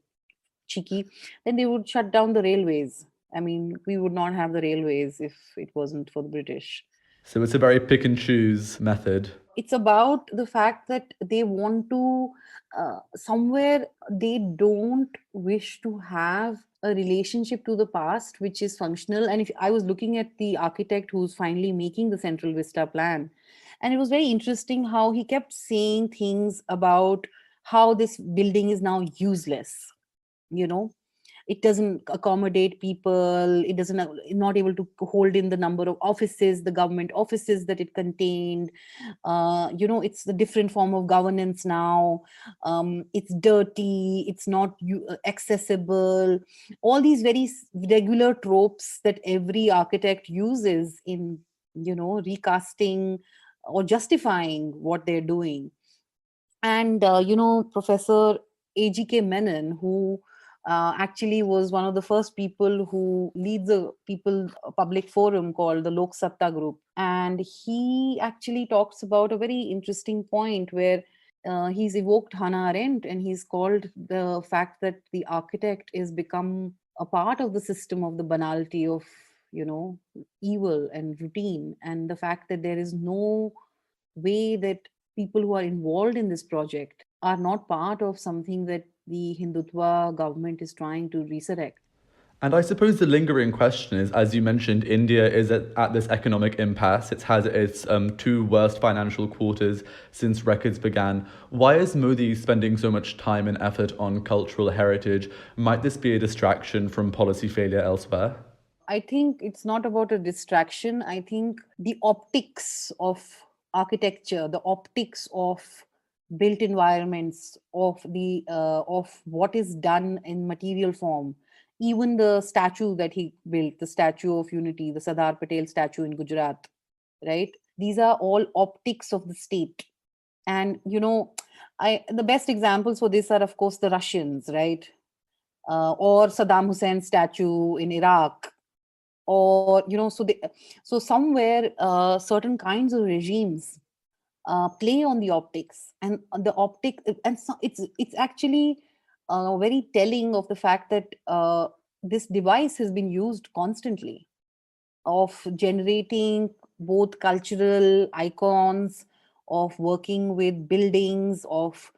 cheeky, then they would shut down the railways. I mean, we would not have the railways if it wasn't for the British. So it's a very pick and choose method. It's about the fact that they want to, somewhere, they don't wish to have a relationship to the past which is functional. And if I was looking at the architect who's finally making the Central Vista plan, and it was very interesting how he kept saying things about how this building is now useless. You know, it doesn't accommodate people, it doesn't not able to hold in the number of offices, the government offices that it contained. It's a different form of governance now. It's dirty, it's not accessible, all these very regular tropes that every architect uses in recasting or justifying what they're doing. And Professor AGK Menon, who actually was one of the first people who leads a public forum called the Lok Satta Group. And he actually talks about a very interesting point where he's evoked Hannah Arendt, and he's called the fact that the architect is become a part of the system of the banality of evil and routine, and the fact that there is no way that people who are involved in this project are not part of something that the Hindutva government is trying to resurrect. And I suppose the lingering question is, as you mentioned, India is at this economic impasse. It's had its two worst financial quarters since records began. Why is Modi spending so much time and effort on cultural heritage? Might this be a distraction from policy failure elsewhere? I think it's not about a distraction. I think the optics of architecture, the optics of built environments, of what is done in material form, even the statue that he built, the Statue of Unity, the Sardar Patel statue in Gujarat, right? These are all optics of the state. And the best examples for this are, of course, the Russians, right? Or Saddam Hussein's statue in Iraq, or so somewhere certain kinds of regimes play on the optics, and the optic, and so it's actually very telling of the fact that this device has been used constantly, of generating both cultural icons, of working with buildings, of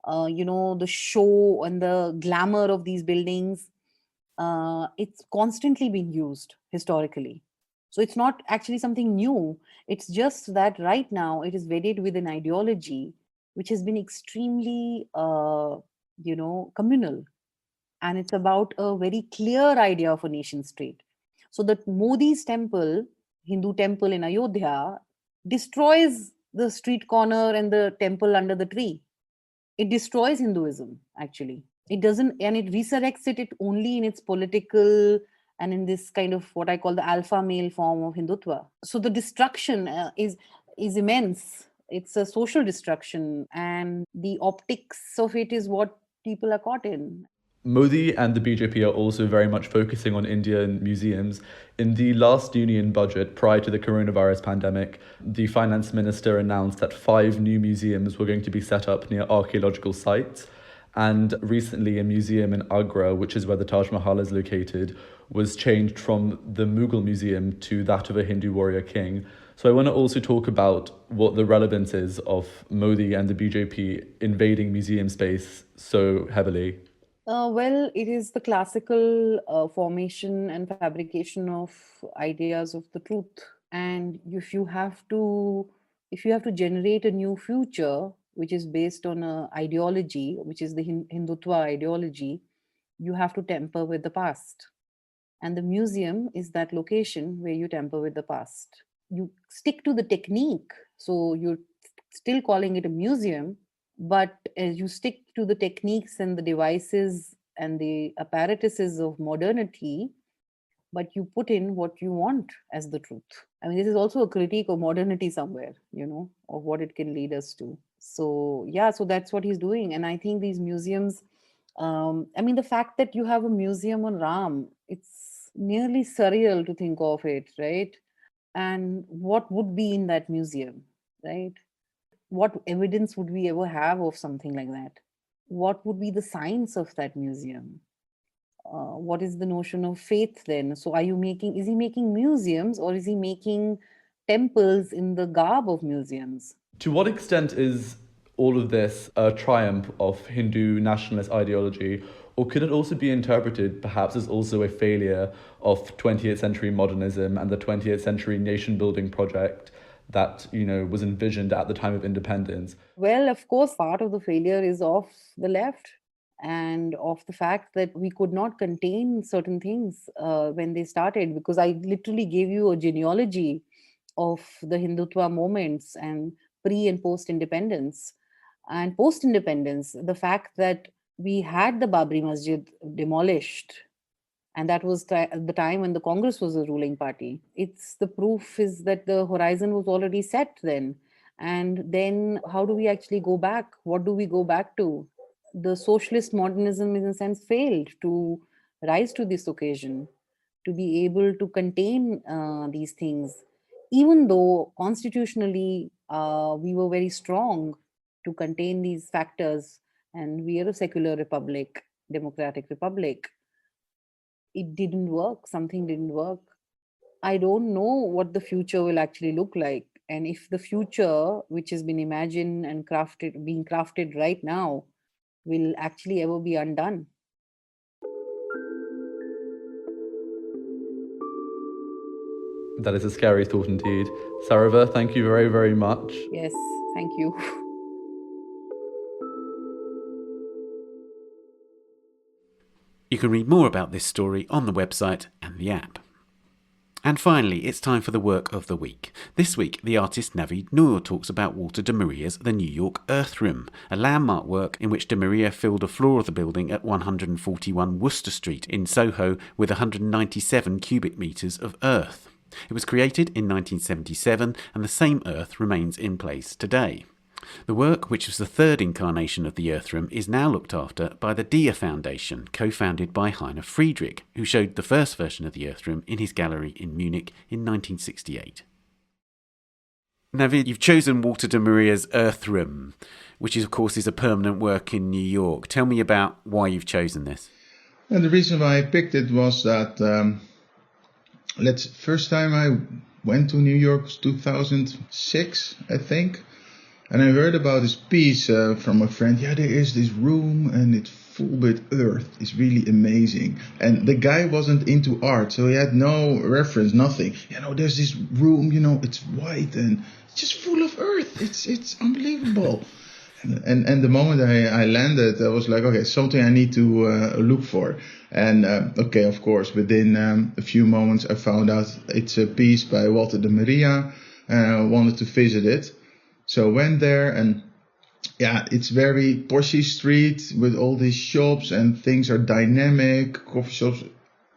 the show and the glamour of these buildings. It's constantly been used historically. So it's not actually something new. It's just that right now it is wedded with an ideology which has been extremely, communal. And it's about a very clear idea of a nation state. So that Modi's temple, Hindu temple in Ayodhya, destroys the street corner and the temple under the tree. It destroys Hinduism, actually. It doesn't, and it resurrects it only in its political and in this kind of what I call the alpha male form of Hindutva. So the destruction is immense. It's a social destruction, and the optics of it is what people are caught in. Modi and the BJP are also very much focusing on Indian museums. In the last union budget prior to the coronavirus pandemic, the finance minister announced that 5 new museums were going to be set up near archaeological sites. And recently, a museum in Agra, which is where the Taj Mahal is located, was changed from the Mughal museum to that of a Hindu warrior king. So I want to also talk about what the relevance is of Modi and the BJP invading museum space so heavily. Well, it is the classical formation and fabrication of ideas of the truth. And if you have to generate a new future, which is based on an ideology, which is the Hindutva ideology, you have to tamper with the past. And the museum is that location where you tamper with the past. You stick to the technique. So you're still calling it a museum, but as you stick to the techniques and the devices and the apparatuses of modernity, but you put in what you want as the truth. I mean, this is also a critique of modernity somewhere, of what it can lead us to. So, yeah, so that's what he's doing. And I think these museums, the fact that you have a museum on Ram, it's nearly surreal to think of it, right? And what would be in that museum, right? What evidence would we ever have of something like that? What would be the science of that museum? What is the notion of faith then? So is he making museums, or is he making temples in the garb of museums? To what extent is all of this a triumph of Hindu nationalist ideology, or could it also be interpreted perhaps as also a failure of 20th century modernism and the 20th century nation building project that, was envisioned at the time of independence? Well, of course, part of the failure is of the left and of the fact that we could not contain certain things when they started, because I literally gave you a genealogy of the Hindutva moments and pre and post independence. And post independence, the fact that we had the Babri Masjid demolished, and that was the time when the Congress was the ruling party. It's the proof is that the horizon was already set then. And then how do we actually go back? What do we go back to? The socialist modernism, in a sense, failed to rise to this occasion, to be able to contain these things, even though constitutionally we were very strong to contain these factors, and we are a secular republic, democratic republic. It didn't work. Something didn't work. I don't know what the future will actually look like. And if the future, which has been imagined and being crafted right now, will actually ever be undone. That is a scary thought indeed. Sarover, thank you very, very much. Yes, thank you. You can read more about this story on the website and the app. And finally, it's time for the work of the week. This week, the artist Navid Nuur talks about Walter de Maria's The New York Earth Room, a landmark work in which de Maria filled a floor of the building at 141 Worcester Street in Soho with 197 cubic metres of earth. It was created in 1977, and the same earth remains in place today. The work, which was the third incarnation of the Earth Room, is now looked after by the Dia Foundation, co-founded by Heiner Friedrich, who showed the first version of the Earth Room in his gallery in Munich in 1968. Navid, you've chosen Walter de Maria's Earth Room, which of course is a permanent work in New York. Tell me about why you've chosen this. And the reason why I picked it was that first time I went to New York was 2006, I think. And I heard about this piece from a friend. Yeah, there is this room and it's full with earth. It's really amazing. And the guy wasn't into art, so he had no reference, nothing. There's this room, it's white and it's just full of earth. It's unbelievable. And the moment I landed, I was like, okay, something I need to look for. And okay, of course, within a few moments, I found out it's a piece by Walter de Maria, and I wanted to visit it. So I went there, and yeah, it's very poshy street with all these shops, and things are dynamic, coffee shops,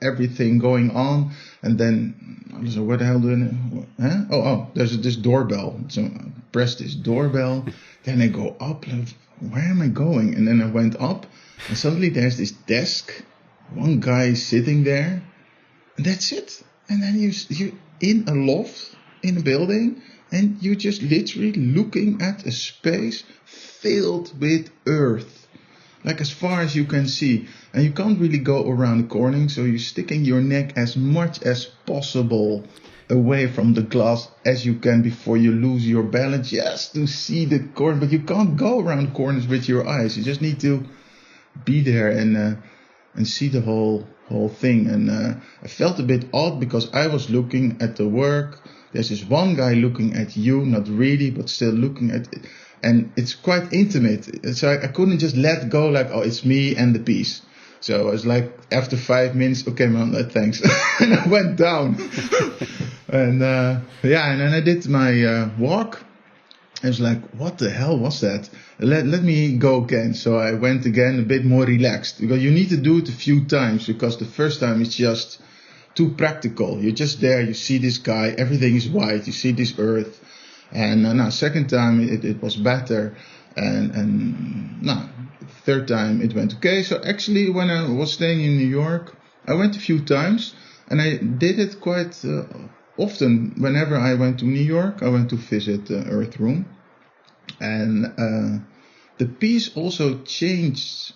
everything going on. And then I was like, what the hell doing? Huh? Oh, there's this doorbell. So I pressed this doorbell. Then I go up, like, where am I going? And then I went up, and suddenly there's this desk. One guy is sitting there, and that's it. And then you're in a loft in a building, and you're just literally looking at a space filled with earth, like as far as you can see. And you can't really go around the corner, so you're sticking your neck as much as possible away from the glass as you can before you lose your balance, just to see the corner. But you can't go around corners with your eyes. You just need to be there and see the whole thing. And I felt a bit odd because I was looking at the work. There's this one guy looking at you, not really, but still looking at it. And it's quite intimate. So I couldn't just let go like, oh, it's me and the piece. So I was like, after 5 minutes, okay, man, thanks. And I went down. And and then I did my walk. I was like, what the hell was that? Let me go again. So I went again a bit more relaxed. Because you need to do it a few times. Because the first time it's just too practical. You're just there, you see this guy, everything is white, you see this earth. And now second time it was better. And third time it went okay. So actually when I was staying in New York, I went a few times. And I did it quite often. Whenever I went to New York, I went to visit the Earth Room. And the piece also changed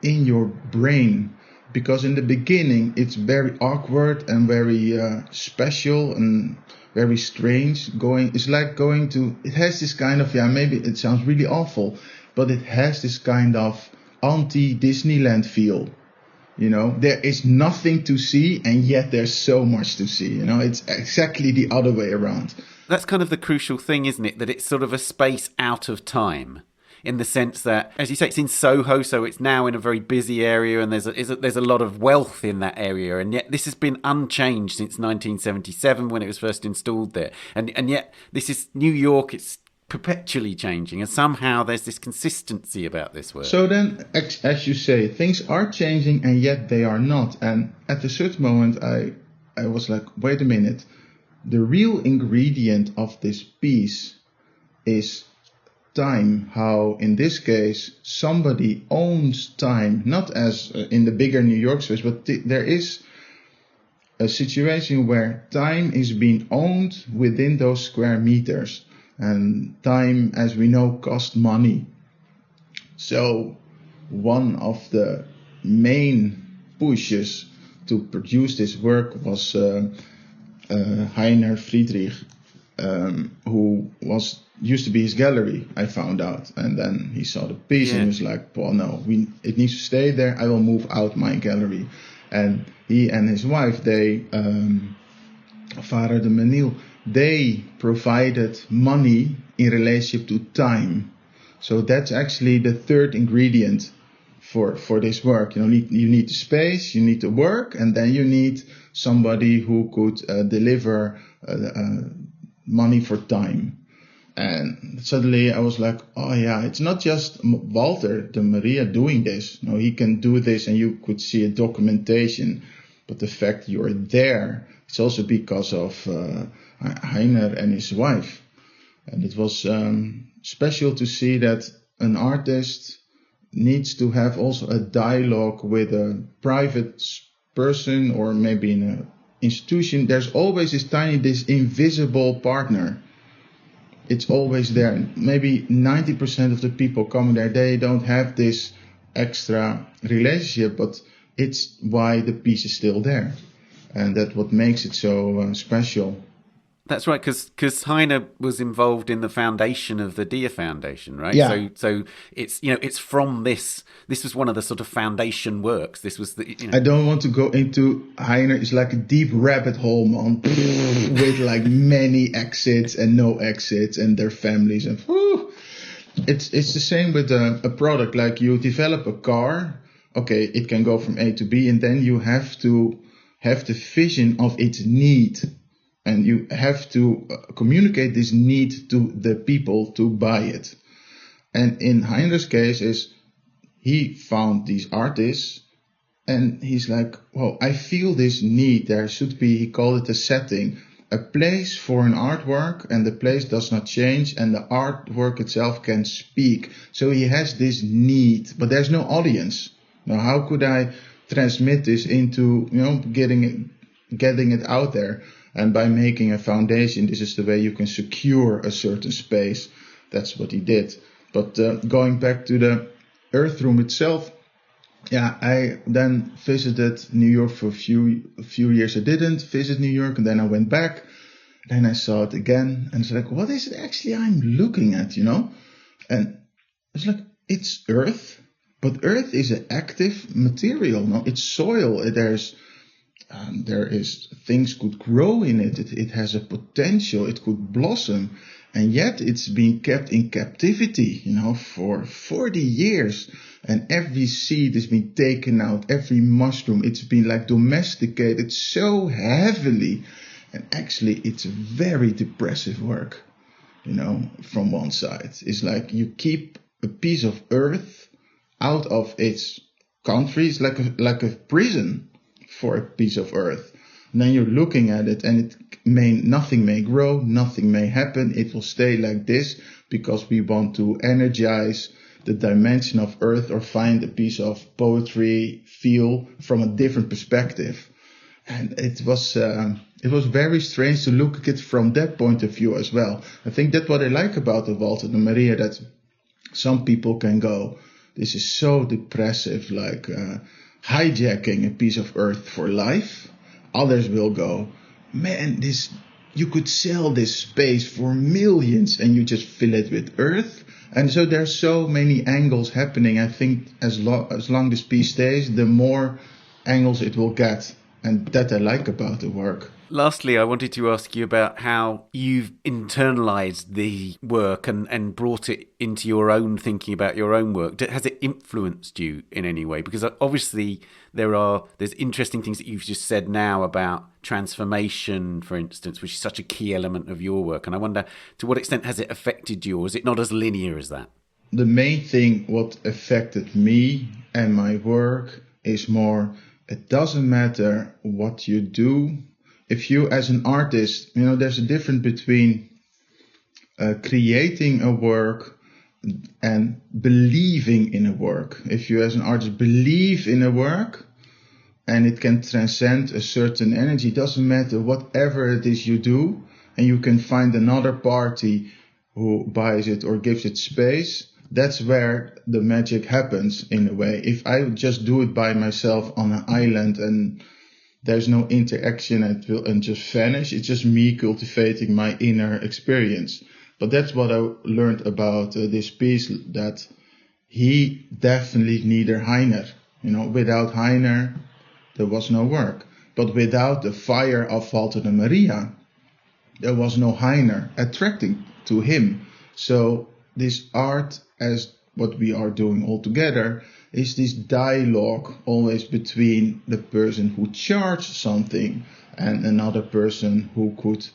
in your brain, because in the beginning it's very awkward and very special and very strange. It's like going to, it has this kind of, maybe it sounds really awful, but it has this kind of anti-Disneyland feel. There is nothing to see, and yet there's so much to see. It's exactly the other way around. That's kind of the crucial thing, isn't it? That it's sort of a space out of time, in the sense that, as you say, it's in Soho, so it's now in a very busy area, and there's a lot of wealth in that area, and yet this has been unchanged since 1977 when it was first installed there, and yet this is New York. It's perpetually changing, and somehow there's this consistency about this work. So then, as you say, things are changing, and yet they are not. And at a certain moment, I was like, wait a minute. The real ingredient of this piece is time. How, in this case, somebody owns time, not as in the bigger New York space, but there is a situation where time is being owned within those square meters. And time, as we know, costs money. So one of the main pushes to produce this work was Heiner Friedrich, who used to be his gallery, I found out. And then he saw the piece and he was like, well, no, it needs to stay there. I will move out my gallery. And he and his wife, Vader de Menil, they provided money in relationship to time. So that's actually the third ingredient for this work. You need the space, you need the work, and then you need somebody who could deliver money for time. And suddenly I was like, oh yeah, it's not just Walter de Maria doing this. No, he can do this, and you could see a documentation. But the fact you're there, it's also because of Heiner and his wife. And it was special to see that an artist needs to have also a dialogue with a private person, or maybe in an institution. There's always this invisible partner. It's always there. Maybe 90% of the people coming there, they don't have this extra relationship, but it's why the piece is still there. And that's what makes it so special. That's right, because Heiner was involved in the foundation of the Dia Foundation, right? Yeah. So it's it's from this. This was one of the sort of foundation works. This was the. I don't want to go into Heiner. It's like a deep rabbit hole, man, with like many exits and no exits and their families, and it's the same with a product. Like you develop a car, okay, it can go from A to B, and then you have to have the vision of its need. And you have to communicate this need to the people to buy it. And in Heiner's case is he found these artists and he's like, well, I feel this need. There should be, he called it a setting, a place for an artwork, and the place does not change and the artwork itself can speak. So he has this need, but there's no audience. Now, how could I transmit this into, getting it out there? And by making a foundation, this is the way you can secure a certain space. That's what he did. But going back to the Earth Room itself, I then visited New York for a few years. I didn't visit New York, and then I went back. Then I saw it again, and it's like, what is it actually I'm looking at, And it's like, it's Earth, but Earth is an active material. No, it's soil. There is things could grow in it. It has a potential. It could blossom, and yet it's being kept in captivity, for 40 years. And every seed is being taken out. Every mushroom, it's been like domesticated so heavily, and actually, it's very depressive work. From one side, it's like you keep a piece of earth out of its country. It's like a prison for a piece of earth. And then you're looking at it, and nothing may grow, nothing may happen. It will stay like this because we want to energize the dimension of earth or find a piece of poetry feel from a different perspective. And it was very strange to look at it from that point of view as well. I think that's what I like about the Walter de Maria, that some people can go, this is so depressive, like hijacking a piece of earth for life. Others will go, man, you could sell this space for millions and you just fill it with earth. And so there's so many angles happening. I think as long this piece stays, the more angles it will get. And that I like about the work. Lastly, I wanted to ask you about how you've internalized the work and brought it into your own thinking about your own work. Has it influenced you in any way? Because obviously there's interesting things that you've just said now about transformation, for instance, which is such a key element of your work. And I wonder, to what extent has it affected you, or is it not as linear as that? The main thing what affected me and my work is more, it doesn't matter what you do. If you, as an artist, there's a difference between creating a work and believing in a work. If you, as an artist, believe in a work and it can transcend a certain energy, it doesn't matter whatever it is you do, and you can find another party who buys it or gives it space. That's where the magic happens, in a way. If I just do it by myself on an island and there's no interaction and just vanish, it's just me cultivating my inner experience. But that's what I learned about this piece, that he definitely needed Heiner. Without Heiner, there was no work. But without the fire of Walter de Maria, there was no Heiner attracting to him. So this art, as what we are doing all together, is this dialogue always between the person who charged something and another person who could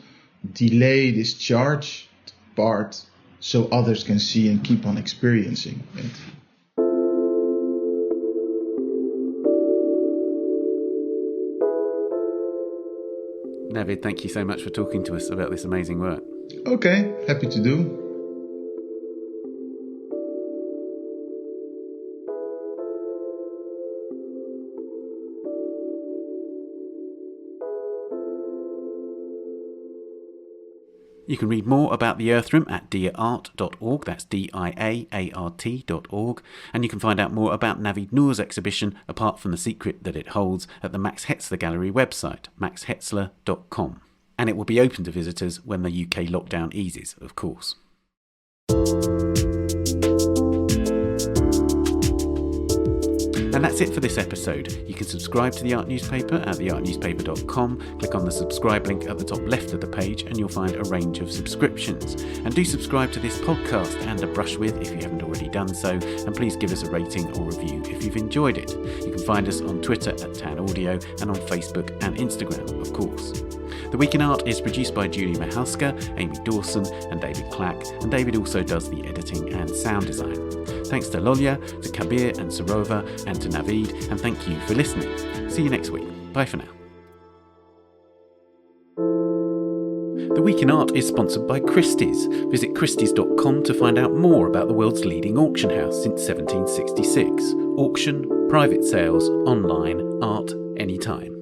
delay this charged part so others can see and keep on experiencing it. Navid, thank you so much for talking to us about this amazing work. Okay, happy to do. You can read more about the Earthroom at diaart.org, that's diaart.org, and you can find out more about Navid Nuur's exhibition, apart from the secret that it holds, at the Max Hetzler Gallery website, maxhetzler.com. And it will be open to visitors when the UK lockdown eases, of course. And that's it for this episode. You can subscribe to the Art Newspaper at theartnewspaper.com. Click on the subscribe link at the top left of the page and you'll find a range of subscriptions. And do subscribe to this podcast and A Brush With if you haven't already done so. And please give us a rating or review if you've enjoyed it. You can find us on Twitter at Tan Audio and on Facebook and Instagram, of course. The Week in Art is produced by Julie Mahalska, Amy Dawson and David Clack, and David also does the editing and sound design. Thanks to Lölja, to Kabir and Sarover, and to Navid, and thank you for listening. See you next week. Bye for now. The Week in Art is sponsored by Christie's. Visit christies.com to find out more about the world's leading auction house since 1766. Auction, private sales, online, art, anytime.